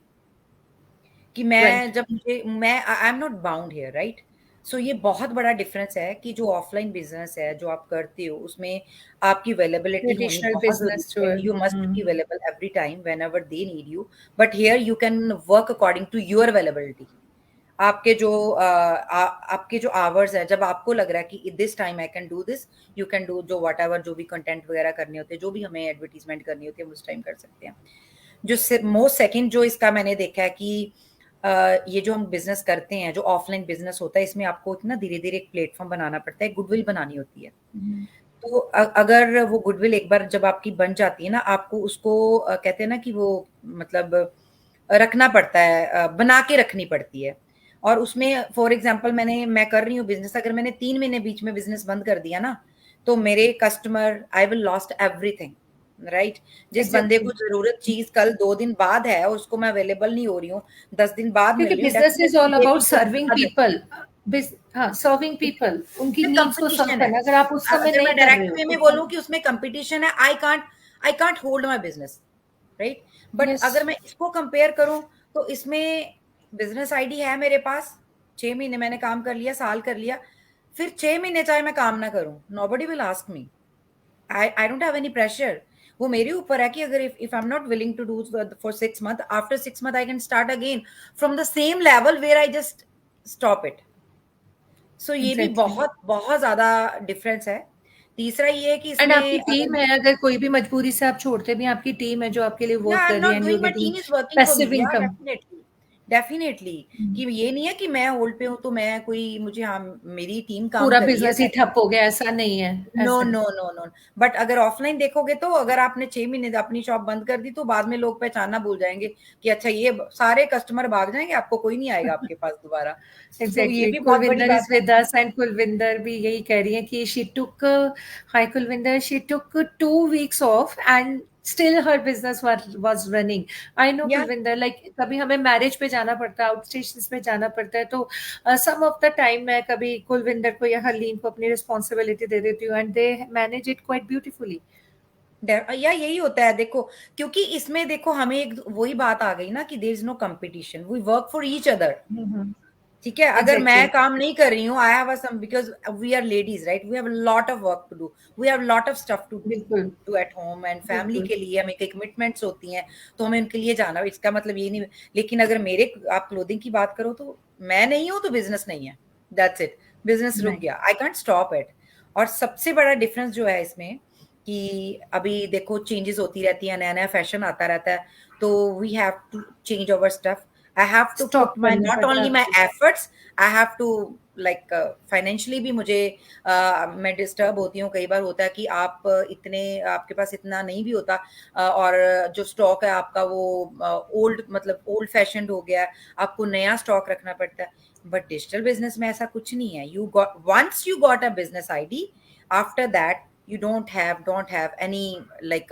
कि राइट। मैं जब मुझे मैं I am not bound here, right? So ये बहुत बड़ा डिफरेंस है कि जो ऑफलाइन बिजनेस है जो आप करते हो उसमें आपकी अवेलेबिलिटी होनी ट्रेडिशनल बहुत बिजनेस जरूरी जो है, है। You must be available every time whenever they need you, but here you can work according to your availability. आपके जो आपके जो आवर्स है, जब आपको लग रहा है कि this time I can do this, you can do जो वट एवर, जो भी कंटेंट वगैरह करने होते हैं, जो भी हमें एडवर्टीजमेंट करनी होती है, हम उस टाइम कर सकते हैं। जो मोस्ट सेकंड जो इसका मैंने देखा है कि ये जो हम बिजनेस करते हैं, जो ऑफलाइन बिजनेस होता है, इसमें आपको ना धीरे धीरे एक प्लेटफॉर्म बनाना पड़ता है, गुडविल बनानी होती है। तो अगर वो गुडविल एक बार जब आपकी बन जाती है ना, आपको उसको कहते हैं ना कि वो मतलब रखना पड़ता है, बना के रखनी पड़ती है। और उसमें फॉर एग्जांपल मैं कर रही हूँ बिजनेस, अगर मैंने 3 महीने बीच में बिजनेस बंद कर दिया ना, तो मेरे customer, I will lost everything, right? जिस बंदे एग्जैक्टली। को जरूरत चीज कल 2 दिन बाद है, उसको मैं अवेलेबल नहीं हो रही हूँ, 10 दिन बाद मिल क्योंकि रही हूँ, business is definitely all they about will serving other. People. हाँ, सर्विंग पीपल, उनकी नीड्स को सर्व कंपटीशन है, करना, अगर आप उस समय अगर नहीं मैं कर रहे डायरेक्ट हो वे में उस बोलूं समय। कि उसमें कंपटीशन है, I can't hold my business, right? But yes. अगर मैं इसको कंपेयर करूं, तो इसमें बिजनेस आईडी है मेरे पास, 6 महीने मैंने काम कर लिया, साल कर लिया, फिर 6 महीने चाहे मैं काम ना करूं, nobody will ask me, I don't have any pressure. वो मेरे ऊपर है कि अगर if I am not willing to do for 6 month, after 6 month I can start again from the same level where I just stop it. So ये भी exactly. बहुत बहुत ज्यादा डिफरेंस है। तीसरा ये है कि एंड आपकी इसमें अगर, टीम है, अगर कोई भी मजबूरी से आप छोड़ते भी हैं, आपकी टीम है जो आपके लिए या वर्क आई एम कर रही नॉट है, and you doing, are my getting team is working for me, passive या इनकम। Definitely, definitely. कि ये नहीं है कि मैं होल्ड पे हूं तो मैं कोई, मुझे, हाँ, मेरी टीम काम पूरा कर रही है, बिजनेस ही ठप हो गया, ऐसा नहीं है। नो ऐसा नहीं। No no no. बट अगर ऑफलाइन देखोगे, तो अगर आपने 6 महीने अपनी शॉप बंद कर दी, तो बाद में लोग पहचानना भूल जाएंगे कि अच्छा, ये सारे कस्टमर भाग जाएंगे, आपको कोई नहीं आएगा आपके पास दोबारा। तो ये एग्जैक्टली। भी बहुत बड़ी कुलविंदर इज बात है। विद अस, एंड कुलविंदर भी यही कह रही है कि she took, hi Kulvinder, she took 2 weeks off and still her business was running. I know या कुलविंदर, लाइक कभी हमें मैरिज पे जाना पड़ता है, आउट स्टेशन पे जाना पड़ता है, तो सम ऑफ द टाइम मैं कभी कुलविंदर को या हरलीन को अपनी रिस्पॉन्सिबिलिटी दे देती हूँ, and they manage it quite beautifully. या यही होता है, देखो, क्योंकि इसमें देखो हमें एक वही बात आ गई ना कि there is no competition, we work for each other. ठीक है, अगर मैं एग्जैक्टली। काम नहीं कर रही हूँ, I have some, because we are ladies, right? We have lot of work to do, we have lot of stuff to बिल्कुल। Do at home, and family बिल्कुल। के लिए हमें कई कमिटमेंट्स होती हैं, तो हमें उनके लिए जाना, इसका मतलब ये नहीं। लेकिन अगर मेरे, आप क्लोथिंग की बात करो, तो मैं नहीं हूं तो बिजनेस नहीं है, दैट्स इट, बिजनेस रुक नहीं। गया, आई कांट स्टॉप इट। और सबसे बड़ा डिफरेंस जो है इसमें, कि अभी देखो चेंजेस होती रहती है, नया नया फैशन आता रहता है, तो we have to change our stuff, I have to put stock my, करना नॉट पड़ता है ओनली माई आपको। Efforts, I have to, like, financially भी मुझे, मैं डिस्टर्ब होती हूँ, कई बार होता है कि आप इतने, आपके पास इतना नहीं भी होता, और जो स्टॉक है आपका वो ओल्ड, मतलब ओल्ड फैशन्ड हो गया है, आपको नया स्टॉक रखना पड़ता है। बट डिजिटल बिजनेस में ऐसा कुछ नहीं है, you got, once you got a business ID, after that you don't have any, like,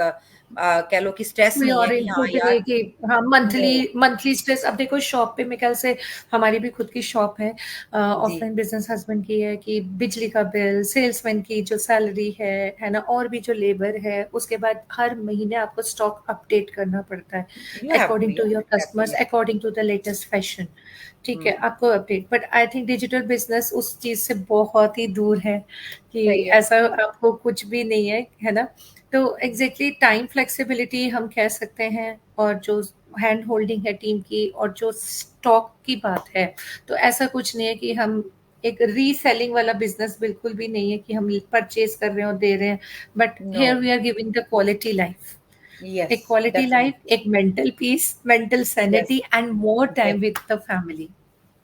कह लो कि स्ट्रेस कोई नहीं है और कि हाँ इनपुट यार, नहीं कि हाँ, मंथली नो, मंथली स्ट्रेस। अब देखो शॉप पे, मेरे ख्याल से हमारी भी खुद की शॉप है, जी, ऑफलाइन बिजनेस हस्बैंड की है, कि बिजली का बिल, सेल्समैन की जो सैलरी है ना, और भी जो लेबर है, उसके बाद हर महीने आपको स्टॉक अपडेट करना पड़ता है you have to, according to या your customers, definitely. According to the latest fashion. ठीक है, आपको update, but I think digital business उस चीज से बहुत ही दूर है कि सही है। ऐसा आपको कुछ भी नहीं है ना। तो एग्जैक्टली टाइम फ्लेक्सिबिलिटी हम कह सकते हैं, और जो हैंड होल्डिंग है टीम की, और जो स्टॉक की बात है, तो ऐसा कुछ नहीं है कि हम एक रीसेलिंग वाला बिजनेस बिल्कुल भी नहीं है कि हम परचेज कर रहे हैं और दे रहे हैं, but no, here we are giving the quality life, yes, एक क्वालिटी लाइफ, डेफिनेटली, एक mental peace, mental yes, sanity, and more time exactly, with the family.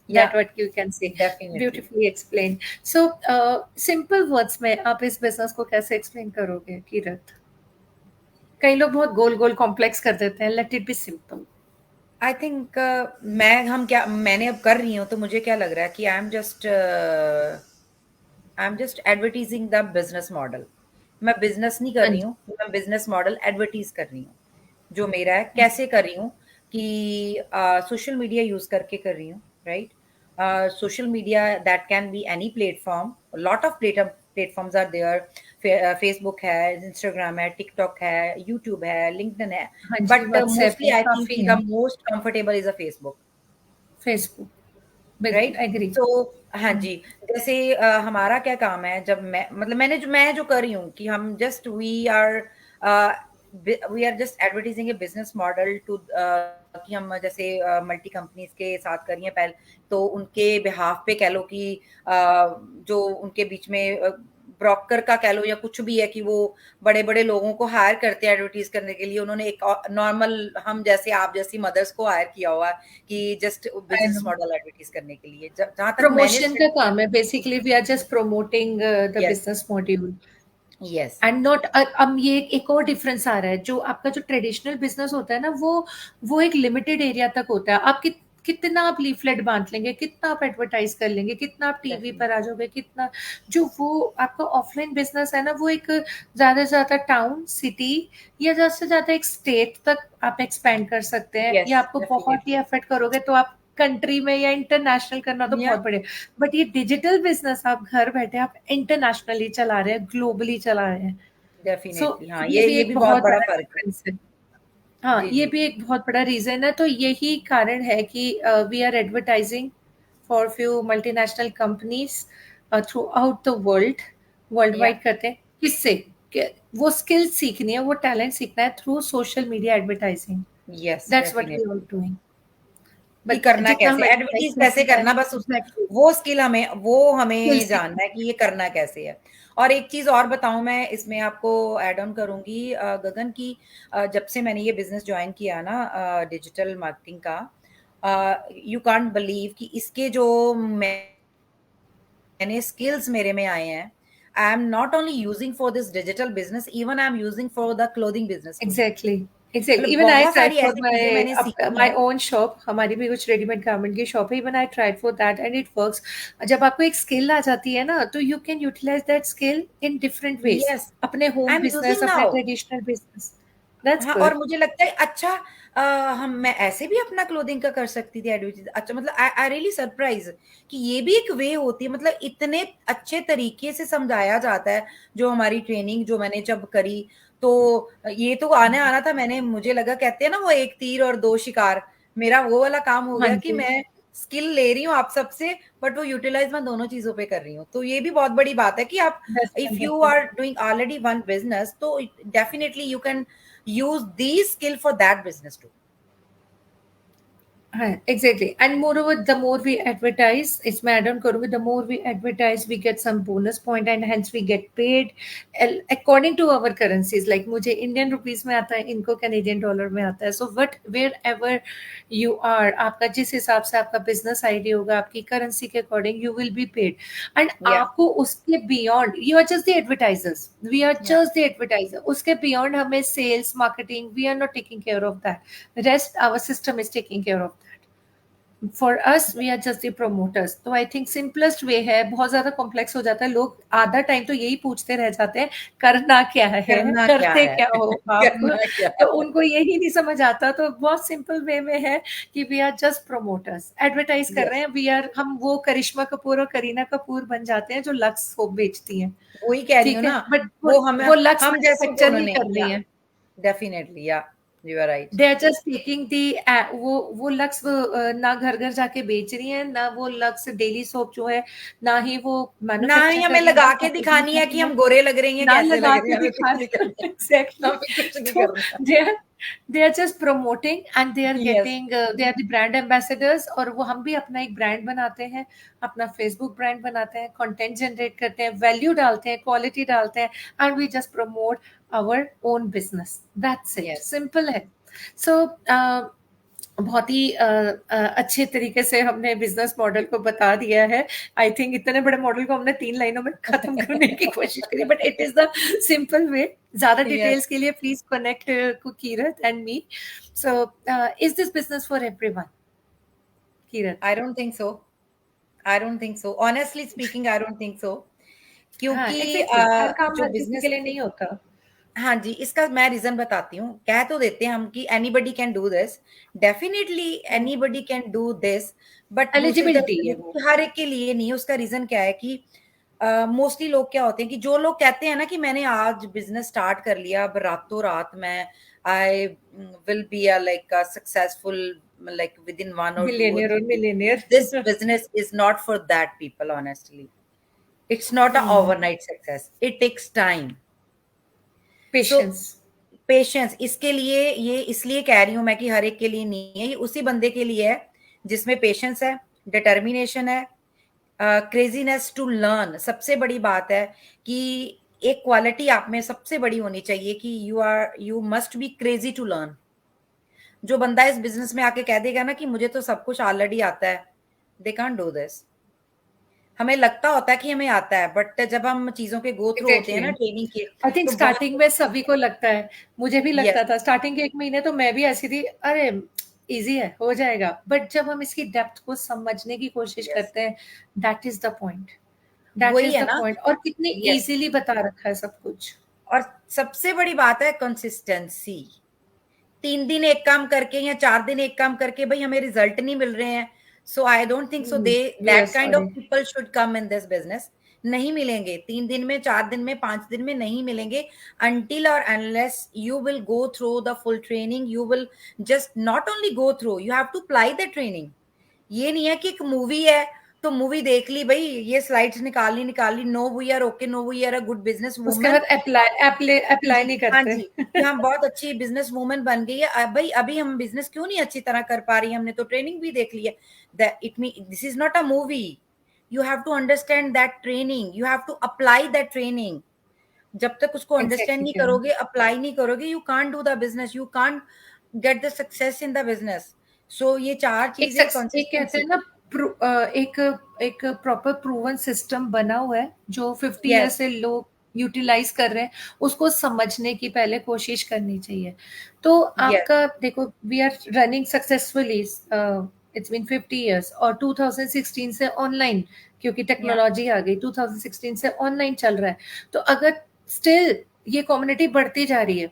या That what you can say. Definitely. Beautifully explained. So, simple words में आप इस business को कैसे explain करोगे, कीरत? कई लोग बहुत गोल गोल कॉम्प्लेक्स कर देते हैं, let it be simple. I think, मैंने अब कर रही हूँ, तो मुझे क्या लग रहा है कि I am just advertising the business model. मैं बिजनेस नहीं कर हाँ रही जी। हूँ, मैं बिजनेस मॉडल एडवर्टीज कर रही हूँ, जो मेरा है, कैसे कर रही हूँ कि सोशल मीडिया यूज करके कर रही हूँ, right? Social media that can be any platform, lot of platforms are there, Facebook है, इंस्टाग्राम है, टिकटॉक है, यूट्यूब है, लिंक्डइन है, हाँ जी, बट व्हाट्सएप मोस्टली है, आई थिंक काफ़ी कि द हैं। Most comfortable is a Facebook, Facebook, बिल्कुल राइट? एग्री। तो हाँ हुँ, जी, जैसे हमारा क्या काम है, जब मैं जो कर रही हूँ कि हम just we are just advertising a business model to कि हम जैसे मल्टी कंपनीज के साथ करिए पहले, तो उनके बिहाफ पे कह लो कि जो उनके बीच में ब्रोकर का कह लो या कुछ भी है कि वो बड़े-बड़े लोगों को हायर करते हैं एडवर्टाइज करने के लिए। उन्होंने एक नॉर्मल हम जैसे आप जैसी मदर्स को हायर किया हुआ है कि just I business no. Model advertise करने के लिए। ज जहाँ तक मैंने प्रमोशन का स्टडी किया। काम है basically, we are just promoting the yes, business module. Yes, and not अब ये एक और डिफरेंस आ रहा है, जो आपका जो ट्रेडिशनल बिजनेस होता है ना, वो एक लिमिटेड एरिया तक होता है। आप कितना आप लीफलेट बांट लेंगे, कितना आप एडवर्टाइज कर लेंगे, कितना आप टीवी पर आ डेफिनिटली। जाओगे, कितना जो वो आपका ऑफलाइन बिजनेस है ना, वो एक ज्यादा से ज्यादा टाउन सिटी या ज्यादा से ज्यादा एक स्टेट तक आप एक्सपेंड कर सकते हैं, यस, या आपको बहुत ही डेफिनिटली। एफर्ट करोगे तो आप कंट्री में या इंटरनेशनल करना तो या बहुत बड़े। बट ये डिजिटल बिजनेस आप घर बैठे आप इंटरनेशनली चला रहे हैं, ग्लोबली चला रहे हैं। सो डेफिनिटली हाँ, ये भी ये एक भी बहुत बहुत बड़ा बड़ा फ़र्क है। डिफरेंस है। हाँ, जी, ये जी, भी एक बहुत बड़ा रीजन है। तो यही कारण है कि we are advertising for few multinational companies throughout the world, world या वाइड करते हैं। किससे? वो स्किल सीखनी है, वो टैलेंट सीखना है through social media advertising. Yes, that's what we are definitely. Doing. कि बट करना जितना हम कैसे, एडवर्टाइज एडवर्टाइज़ कैसे करते हैं, करना, बस उस एग्जैक्टली वो स्किल हमें जानना सीखना है कि ये करना कैसे है। और एक चीज़ और बताऊँ मैं इसमें आपको ऐड ऑन करूँगी गगन की जब से मैंने ये बिज़नेस जॉइन किया ना डिजिटल मार्केटिंग का यू कांट बिलीव कि इसके जो मैंने स्किल्स मेरे में आए हैं, I am not only using for this digital business, even I am using for the clothing business too. Exactly exactly. मतलब इवन आई बहुत ट्राइड सारी फॉर ऐसी चीज़ें माय मैंने सीखी माय हैं। ओन शॉप, हमारी भी कुछ रेडीमेड गारमेंट की शॉप है। Even I tried for that and it works. जब आपको एक स्किल आ जाती है ना, तो you can utilize that skill in different ways, yes, अपने I home am business, using अपने नाउ। Traditional business. दैट्स हाँ, और गुड। मुझे लगता है अच्छा हम मैं ऐसे भी अपना क्लोथिंग का कर सकती थी एडवर्टाइज। अच्छा मतलब आई आई रियली सरप्राइज कि ये भी एक वे होती है, मतलब इतने अच्छे तरीके से समझाया जाता है। जो हमारी ट्रेनिंग जो मैंने जब करी, तो ये तो आने आना था। मैंने मुझे लगा कहते हैं ना वो एक तीर और दो शिकार, मेरा वो वाला काम हो हाँ गया कि जी, मैं स्किल ले रही हूँ आप सबसे, बट वो यूटिलाइज मैं दोनों चीजों पे कर रही हूँ। तो ये भी बहुत बड़ी बात है कि आप that's if you wonderful. Are doing already one business, तो definitely you can use these skill for that business too. हाँ, exactly. And moreover, the more we advertise, इसमें ऐड ऑन करूंगी, the more we advertise we get some bonus point and hence we get paid according to our currencies. Like मुझे Indian rupees में आता है, इनको Canadian dollar में आता है। So what where ever you are, आपका जिस हिसाब से आपका बिजनेस आईडी होगा, आपकी करेंसी के according you will be paid. And Yeah, आपको उसके beyond, you are just the advertisers, we are yeah, just the advertiser. उसके बियॉन्ड हमें sales marketing, we are not taking care of that. Rest our system is taking care of that. For us we are just the promoters. तो I think simplest way है। बहुत ज्यादा complex हो जाता है, लोग आधा टाइम तो यही पूछते रह जाते हैं, करना क्या है, करना क्या करते है? क्या हो आप। करना क्या तो है? उनको यही नहीं समझ आता। तो बहुत सिंपल वे में है कि we are just promoters, advertise कर रहे Yes, हैं। वी आर, हम वो करिश्मा कपूर और करीना कपूर बन जाते हैं जो लक्स सोप बेचती हैं। वही कह रही हूँ ठीक है, ना, बट वो वो लक्स हम जैसों को मैन्युफैक्चर नहीं उन्होंने कर रही हैं। Definitely yeah you are right. They are just taking the, वो लक्स ना घर घर जाके बेच रही हैं, ना वो लक्स डेली सोप जो है, ना ही वो ना ही मैन्युफैक्चर कर हमें रही है, ना लगा के पैकेजिंग दिखानी कर है कि रही है, हम गोरे लग रहे हैं, ना कैसे लगा लग रहे के हैं, हमें दिखा कुछ नहीं रही है। करना। एग्जैक्टली। हमें कुछ नहीं तो करना। They are just promoting and they are yes, getting, they are the brand ambassadors. और वो हम भी अपना एक ब्रांड बनाते हैं, अपना फेसबुक ब्रांड बनाते हैं, कंटेंट जनरेट करते हैं, वैल्यू डालते हैं, क्वालिटी डालते हैं, and we just promote our own business. That's it, yes, simple है। सो बहुत ही अच्छे तरीके से हमने बिजनेस मॉडल को बता दिया है। आई थिंक इतने बड़े मॉडल को हमने 3 लाइनों में खत्म करने की कोशिश करी, but it is the simple way. ज्यादा यस। डिटेल्स के लिए please connect Kirat and me. So is this business for everyone, Kirat? I don't think so. I don't think so, honestly speaking I don't think so. हाँ, क्योंकि exactly, हर काम जो हर किसी के business, लिए नहीं होता। हाँ जी, इसका मैं रीज़न बताती हूँ। कह तो देते हैं हम कि anybody can do this, definitely anybody can do this, but दूसरी तरफ एलिजिबिलिटी ये है है वो। कि हर एक के लिए नहीं है। उसका रीज़न क्या है कि मोस्टली लोग क्या होते हैं कि जो लोग कहते हैं ना कि मैंने आज बिजनेस स्टार्ट कर लिया, अब रातों रात मैं I will be a like successful like with in 1 or 2 or 3 billionaire और weeks. This millionaire. business is not for that people, honestly. It's not an overnight success. It takes time. So patience. Patience, इसके लिए ये इसलिए कह रही हूं मैं कि हर एक के लिए नहीं है, ये उसी बंदे के लिए है जिसमें पेशेंस है, डिटर्मिनेशन है, क्रेजीनेस टू लर्न। सबसे बड़ी बात है कि एक क्वालिटी आप में सबसे बड़ी होनी चाहिए कि you must be crazy to learn. जो बंदा इस बिजनेस में आके कह देगा ना कि मुझे तो सब कुछ ऑलरेडी आता है, दे कांट डू दिस। हमें लगता होता है कि हमें आता है, बट जब हम चीजों के गो थ्रू होते हैं एग्जैक्टली। ना ट्रेनिंग के, आई थिंक तो स्टार्टिंग बहुत में सभी को लगता है, मुझे भी यस लगता था स्टार्टिंग के 1 महीने तो मैं भी ऐसी थी, अरे इजी है, हो जाएगा। बट जब हम इसकी डेप्थ को समझने की कोशिश यस करते हैं, that is the point. That वही इज है द ना। पॉइंट। और कितने यस, इजीली बता रखा है सब कुछ। और सबसे बड़ी बात है कंसिस्टेंसी। 3 दिन एक काम करके या 4 दिन एक काम करके भाई हमें रिजल्ट नहीं मिल रहे हैं, so I don't think so they we are that kind of sorry. People should come in this business. नहीं मिलेंगे 3 दिन में, 4 दिन में, 5 दिन में नहीं मिलेंगे, until or unless you will go through the full training. You will just not only go through, you have to apply the training. ये नहीं है कि एक मूवी है तो मूवी देख ली भाई, ये स्लाइड्स निकाल ली, no we are okay, no we are a good business उसके वूमन। बाद हाँ अप्लाई जी, नहीं हाँ करते। जी, कि हम बहुत अच्छी बिजनेस वूमन बन गई है। भाई अभी हम बिजनेस क्यों नहीं अच्छी तरह कर पा रही, हमने तो ट्रेनिंग भी देख ली है। It mean this is not a movie. You have to understand that training, you have to apply that training. जब तक उसको अंडरस्टैंड नहीं एग्जैक्टली। करोगे, अप्लाई नहीं करोगे, you can't do the business, you can't get the success in the business. So ये चार चीजें एक कहते कंसिस्टेंसी। हैं ना, एक एक प्रॉपर प्रूवन सिस्टम बना हुआ है जो 50 ईयर यस, से लोग यूटिलाइज कर रहे हैं, उसको समझने की पहले कोशिश करनी चाहिए। तो यस, आपका देखो, we are running successfully, it's been 50 years, और 2016 से ऑनलाइन, क्योंकि या टेक्नोलॉजी आ गई, 2016 से ऑनलाइन चल रहा है। तो अगर स्टिल ये कम्युनिटी बढ़ती जा रही है,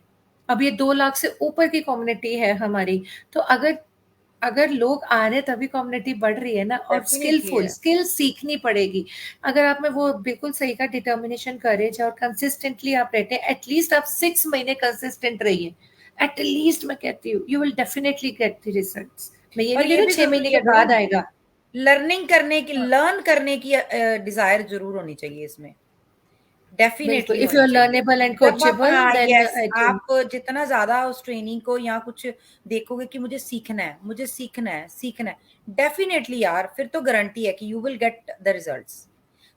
अब ये 2 लाख से ऊपर की कम्युनिटी है हमारी, तो अगर अगर लोग आ रहे हैं तभी कम्युनिटी बढ़ रही है ना। और डेफिनेटली है। स्किल सीखनी पड़ेगी। अगर आप में वो बिल्कुल सही का डिटर्मिनेशन, करेज और कंसिस्टेंटली आप रहते हैं, एटलीस्ट आप 6 महीने कंसिस्टेंट रहिए, एटलीस्ट मैं कहती हूँ, you will definitely get the results. मैं ये और नहीं कह ये रही भी 6 महीने जरूरी के है भाई, बाद आएगा। लर्निंग करने की, हाँ, लर्न करने की डिजायर जरूर होनी चाहिए इसमें, बिल्कुल, डेफिनेटली इफ यू होनी आर चाहिए। लर्नेबल एंड जब आप, कोचेबल, हाँ देन यस, आई थिंक। आप जितना ज्यादा उस ट्रेनिंग को या कुछ देखोगे कि मुझे सीखना है, मुझे सीखना है, सीखना है, डेफिनेटली यार फिर तो गारंटी है कि you will get the results.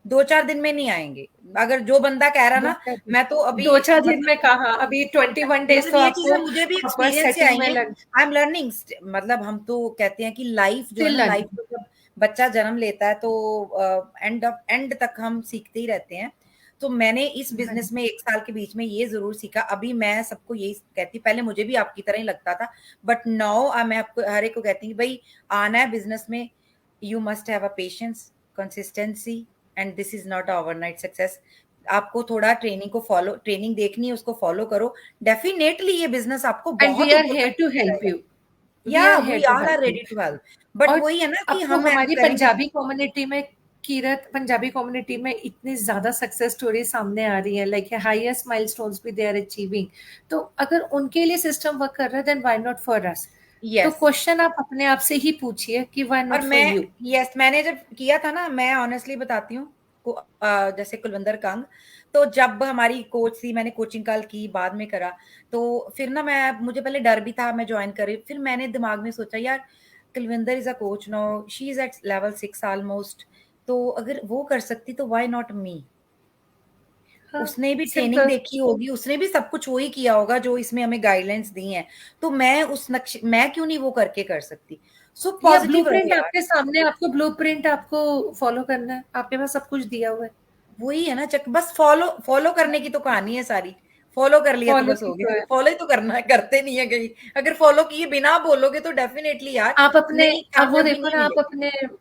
2-4 दिन में नहीं आएंगे। अगर जो बंदा कह रहा दो ना, चार दिन मैं तो अभी 2 4 दिन मतलब में कहा, अभी 21 डेज मतलब तो ये आपको चीजें मुझे भी प्रॉपर एक्सपीरियंस से सेटिंग आई में हैं। लग। I am learning. मतलब हम तो कहते हैं कि लाइफ जो है स्टिल ना, लाइफ लर्निंग। को जब बच्चा जन्म लेता है तो एंड तक हम सीखते ही रहते हैं। तो मैंने इस हाँ बिजनेस जी। में 1 साल के बीच में ये जरूर सीखा। अभी मैं सबको यही कहती, पहले मुझे भी आपकी तरह ही लगता था, बट नाउ मैं आपको हर एक को कहती हूँ भाई, आना है बिजनेस में, you must have a patience, consistency, and this is not a overnight success. आपको थोड़ा ट्रेनिंग को फॉलो, ट्रेनिंग देखनी है उसको फॉलो करो, डेफिनेटली ये बिजनेस आपको एंड वी बहुत आर ऊपर हेयर तक टू लेके हेल्प जाएगा। You. We yeah are we here to are are help you. Ready to help, but और वही है ना कि आपको हम हमारी करेंगे। पंजाबी कम्युनिटी में, कीरत, पंजाबी कम्युनिटी में इतनी ज्यादा सक्सेस स्टोरी सामने आ रही है, लाइक हाईएस्ट माइलस्टोन्स भी दे आर अचीविंग। तो अगर उनके लिए सिस्टम वर्क कर रहा है, then why not for us? तो यस, क्वेश्चन आप अपने आप से ही पूछिए कि व्हाई और नॉट फॉर मैं, यू। यस, मैंने जब किया था ना, मैं ऑनेस्टली बताती हूँ, जैसे कुलविंदर कंग, तो जब हमारी कोच थी, मैंने कोचिंग कॉल की, बाद में करा, तो फिर ना मैं, मुझे पहले डर भी था मैं ज्वाइन करी, फिर मैंने दिमाग में सोचा यार Kulwinder is a coach now, she is at level 6 almost, तो अगर वो कर सकती तो व्हाई नॉट मी। हाँ, उसने भी ट्रेनिंग सिंपल। देखी होगी, उसने भी सब कुछ वही किया होगा जो इसमें हमें गाइडलाइंस दी हैं, तो मैं उस नक्शे, मैं क्यों नहीं वो करके कर सकती। सो या पॉजिटिव रहो ब्लूप्रिंट यार। आपके सामने, आपको ब्लूप्रिंट आपको फॉलो करना है, आपके पास सब कुछ दिया हुआ है। वही है ना, चक बस फॉलो, फॉलो करने की तो कहानी है सारी। फॉलो कर लिया तो फॉलो बस की हो तो गया, है। फॉलो ही तो करना है, करते नहीं है कहीं। अगर फॉलो किए बिना बोलोगे तो डेफिनेटली यार आप अपने, नहीं, अब वो कामयाबी देखो नहीं ना, मिलेगी।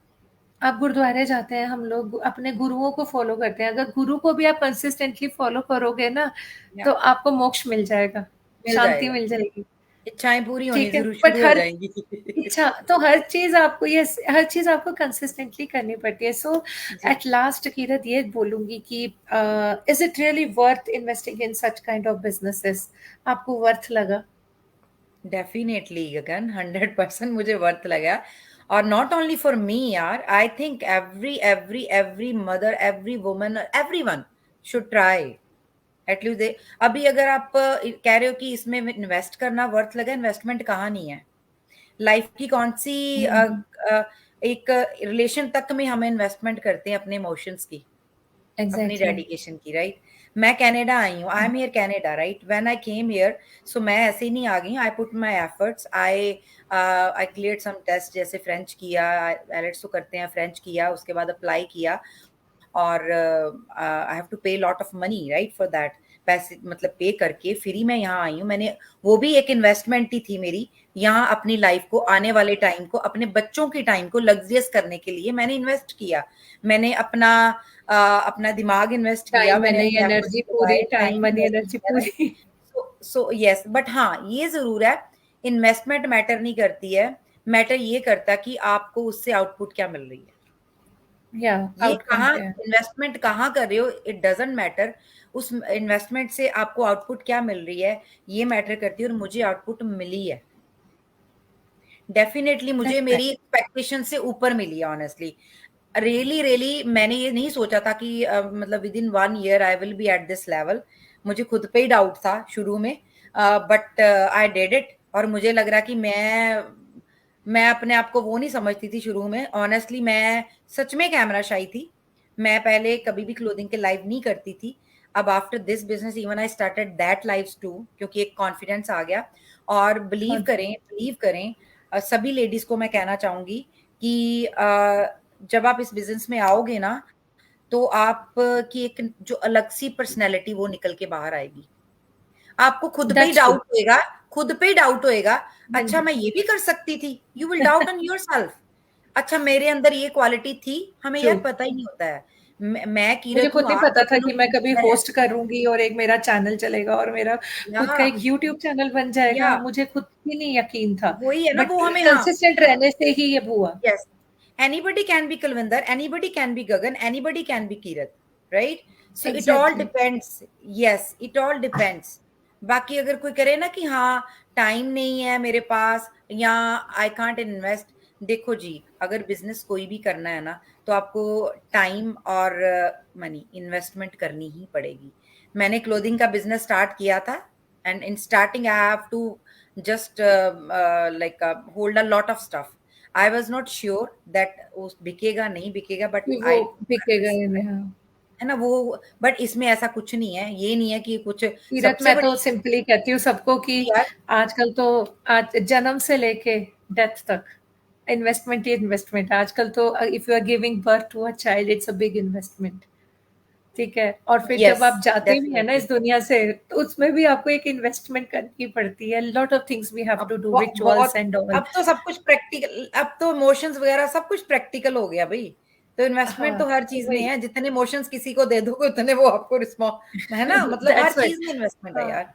आप गुरुद्वारे जाते हैं, हम लोग अपने गुरुओं को फॉलो करते हैं। अगर गुरु को भी आप कंसिस्टेंटली फॉलो करोगे ना, या तो आपको मोक्ष मिल जाएगा, मिल शांति जाएगा। मिल जाएगी। इच्छाएं पूरी होनी ठीक है, जरूर बट शुरू हो हर जाएंगी। इच्छा तो हर चीज आपको, ये हर चीज आपको कंसिस्टेंटली करनी पड़ती है। सो जी, एट लास्ट कीरत ये बोलूंगी कि is it really worth investing in such kind of businesses? आपको वर्थ लगा? डेफिनेटली गगन, 100% मुझे वर्थ लगा। और नॉट ओनली फॉर मी यार, I think every mother, every woman, everyone should try at least they. अभी अगर आप कह रहे हो कि इसमें इन्वेस्ट करना वर्थ लगा, इन्वेस्टमेंट कहाँ नहीं है। लाइफ की कौन सी अ, एक रिलेशन तक में हम इन्वेस्टमेंट करते हैं अपने इमोशंस की, अपनी एग्जैक्टली। डेडिकेशन की, राइट। मैं कनाडा आई हूँ, I am here Canada, right. When I came here, so मैं ऐसे ही नहीं आ गई, I put my efforts, I cleared some test, जैसे फ्रेंच किया, आईएलटीएस तो करते हैं, फ्रेंच किया, उसके बाद अप्लाई किया, और आई हैव टू पे lot of money right for that. पैसे मतलब पे करके फिर ही मैं यहाँ आई हूँ। मैंने, वो भी एक इन्वेस्टमेंट ही थी मेरी, यहाँ अपनी लाइफ को, आने वाले टाइम को, अपने बच्चों की टाइम को लग्जरियस करने के लिए मैंने इन्वेस्ट किया। मैंने अपना अपना दिमाग इन्वेस्ट किया, टाइम मैंने मनी अपने एफर्ट्स एनर्जी पूरी, लगाए, time time money invest energy किया, राइट। पूरी। सो यस, बट हाँ ये जरूर है, इन्वेस्टमेंट मैटर नहीं करती है, मैटर ये करता है कि आपको उससे आउटपुट क्या मिल रही है। या ये आउटकम कहाँ क्या है? इन्वेस्टमेंट कहाँ कर रहे हो, इट डजेंट मैटर। उस इन्वेस्टमेंट से आपको आउटपुट क्या मिल रही है, ये मैटर करती है। और मुझे आउटपुट मिली है, डेफिनेटली मुझे दैट्स मेरी एक्सपेक्टेशन से ऊपर मिली है, ऑनेस्टली। रियली रियली मैंने ये नहीं सोचा था कि मतलब with in 1 year I will be at this level. मुझे खुद पे ही डाउट था शुरू में, बट आई डिड इट। और मुझे लग रहा कि मैं अपने आप को वो नहीं समझती थी शुरू में, ऑनेस्टली मैं सच में कैमरा शाई थी। मैं पहले कभी भी क्लोथिंग के लाइव नहीं करती थी। अब after this business even I started that lives too, क्योंकि एक कॉन्फिडेंस आ गया। और बिलीव करें, सभी लेडीज को मैं कहना चाहूंगी कि जब आप इस बिजनेस में आओगे ना, तो आप की एक जो अलग सी पर्सनैलिटी वो निकल के बाहर आएगी। आपको खुद पे ही ट्रू। डाउट होएगा, खुद पे ही डाउट होएगा। हाँ अच्छा जी। मैं ये भी कर सकती थी, you will doubt on yourself. अच्छा मेरे अंदर ये क्वालिटी थी, हमें ट्रू। यार पता ही नहीं होता है। मैं मुझे कीरत खुद हूँ, नहीं आप पता था सुनो, कि मैं कभी मैं होस्ट करूंगी और एक मेरा चैनल चलेगा और मेरा या खुद का एक यूट्यूब चैनल बन जाएगा। या मुझे खुद भी नहीं यकीन था। वही है ना, बट वो हमें, हाँ, कंसिस्टेंट रहने से ही ये हुआ। yes, anybody can be Kalvinder, anybody can be Gagan, anybody can be Kirat, right? So it all exactly. depends. Yes, it all depends. बाकी अगर कोई करे ना कि हाँ टाइम नहीं है मेरे पास, या आई कांट इन्वेस्ट, देखो जी, अगर बिजनेस कोई भी करना है ना, तो आपको टाइम और मनी इन्वेस्टमेंट करनी ही पड़ेगी। मैंने क्लोथिंग का बिजनेस स्टार्ट किया था, and in starting I have to just like hold a lot of stuff. I was not sure that उस बिकेगा नहीं बिकेगा, बट कि वो आई, बिकेगा या नहीं। हाँ। है ना वो। बट इसमें ऐसा कुछ नहीं है, ये नहीं है कि कुछ सीरत, सबसे मैं बड़ी तो सिंपली कहती हूँ सबको कि यार। आजकल तो, आज जन्म से लेके डेथ तक इन्वेस्टमेंट ही इन्वेस्टमेंट। आजकल तो if you are giving birth to a child, it's a big investment. ठीक है, और फिर जब यस, आप जाते भी है ना डेफिनेटली। इस दुनिया से, तो उसमें भी आपको एक इन्वेस्टमेंट करनी पड़ती है। Lot of things we have अब टू डू, रिचुअल्स बहुत, एंड ऑल। अब तो सब कुछ प्रैक्टिकल, अब तो इमोशंस वगैरह सब कुछ प्रैक्टिकल हो गया भाई। तो इन्वेस्टमेंट हाँ, तो हर तो चीज में वही। है, जितने इमोशंस किसी को दे दोगे उतने वो आपको रिस्पॉन्स, है ना, मतलब हर दैट्स चीज व्हाट। में इन्वेस्टमेंट है यार।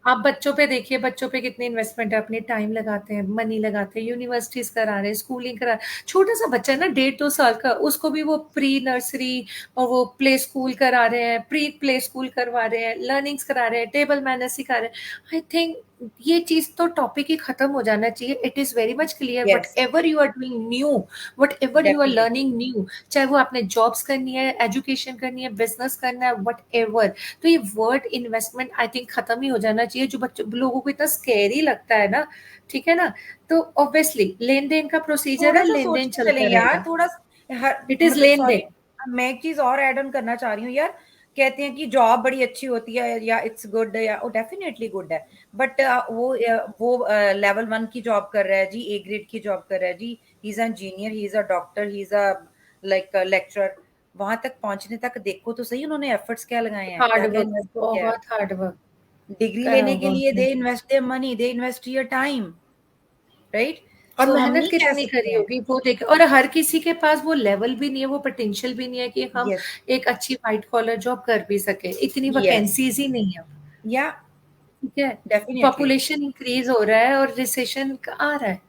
आप बच्चों पे देखिए, बच्चों पे कितनी इन्वेस्टमेंट है, अपने टाइम लगाते हैं, मनी लगाते हैं, यूनिवर्सिटीज करा रहे हैं, स्कूलिंग करा। छोटा सा बच्चा है ना, 1.5-2 साल का, उसको भी वो प्री नर्सरी और वो प्ले स्कूल करा रहे हैं, प्री प्ले स्कूल करवा रहे हैं, लर्निंग्स करा रहे हैं, टेबल मैनर्स सिखा रहे हैं। आई थिंक ये चीज तो टॉपिक ही खत्म हो जाना चाहिए। It is very much clear, what yes, ever you are doing new, whatever you are definitely. Learning new, चाहे वो आपने जॉब्स करनी है, एजुकेशन करनी है, बिजनेस करना है, वट एवर। तो ये वर्ड इन्वेस्टमेंट आई थिंक खत्म ही हो जाना चाहिए, जो बच्चों लोगों को इतना स्कैरी लगता है ना। ठीक है ना? तो ऑब्वियसली लेन देन का प्रोसीजर थोड़ा है, सा लेन सोच देन के चलें चलता यार, रहेगा। थोड़ा इट इज मतलब लेन सॉरी, देन। मैं एक चीज और ऐड ऑन करना चाह रही हूँ यार। कहते हैं कि जॉब बड़ी अच्छी होती है, या इट्स गुड, या वो डेफिनेटली गुड है, बट वो लेवल 1 की जॉब कर रहा है जी, ए ग्रेड की जॉब कर रहा है जी, he is a engineer, he is a doctor, he is a like lecturer. वहां तक पहुंचने तक देखो तो सही उन्होंने एफर्ट्स क्या लगाए हैं, हार्ड क्या क्या वर्क, इन्वेस्ट किया है। बहुत हार्ड वर्क डिग्री करा लेने के हुआ लिए उसने। They invest their money, they invest your time, right. और सो हम मेहनत नहीं कह कितनी सकते करी हैं। होगी वो देख, और हर किसी के पास वो लेवल भी नहीं है, वो पोटेंशियल भी नहीं है कि हम यस, एक अच्छी व्हाइट कॉलर जॉब कर भी सके। इतनी यस, वैकेंसीज ही नहीं है। या ठीक है, डेफिनेटली। पॉपुलेशन इंक्रीज हो रहा है और रिसेशन आ रहा है,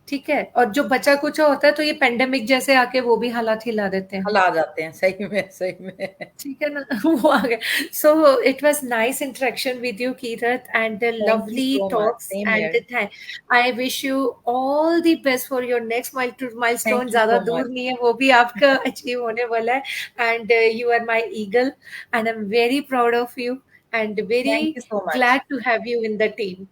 ठीक है, और जो बचा कुचा होता है तो ये पेंडेमिक जैसे आके वो भी हालात हिला देते हैं, हल आ जाते हैं, सही में, सही में। ठीक है ना। वो आ गए। So it was nice interaction with you Kirat and thank you lovely so much, talks same and here. I wish you all the best for your next milestone, thank you ज्यादा सो दूर मच। नहीं है, वो भी आपका achieve होने वाला है and you are my eagle and I am very proud of you and very thank you so much. glad to have you in the team.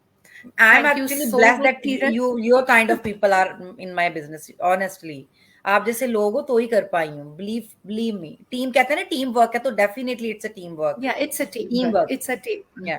I am Thank you actually so blessed much, that Kiran. You your kind of people are in my business, honestly. आप जैसे लोग हो तो ही कर पाई हूँ, believe believe me. Team कहते हैं ना, टीम वर्क है, तो definitely it's a team work. Yeah, it's a team teamwork. Work. It's a team. या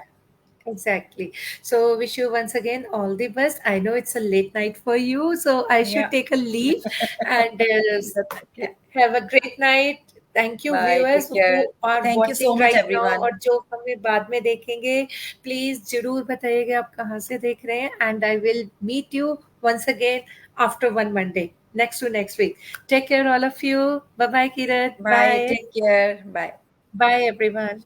Exactly. So, wish you once again all the best. I know it's a late night for you, so I या should take a leave and that's okay. have a great night. Thank you, bye, take viewers care. who are thank you so watching मच right now everyone. और जो हमें बाद में देखेंगे. Please जरूर बताइएगा आप कहाँ से देख रहे हैं and I will meet you once again after one Monday, next to next week. Take care, all of you. Bye bye, Kirat. Bye, Bye. Take care, bye. Bye, everyone.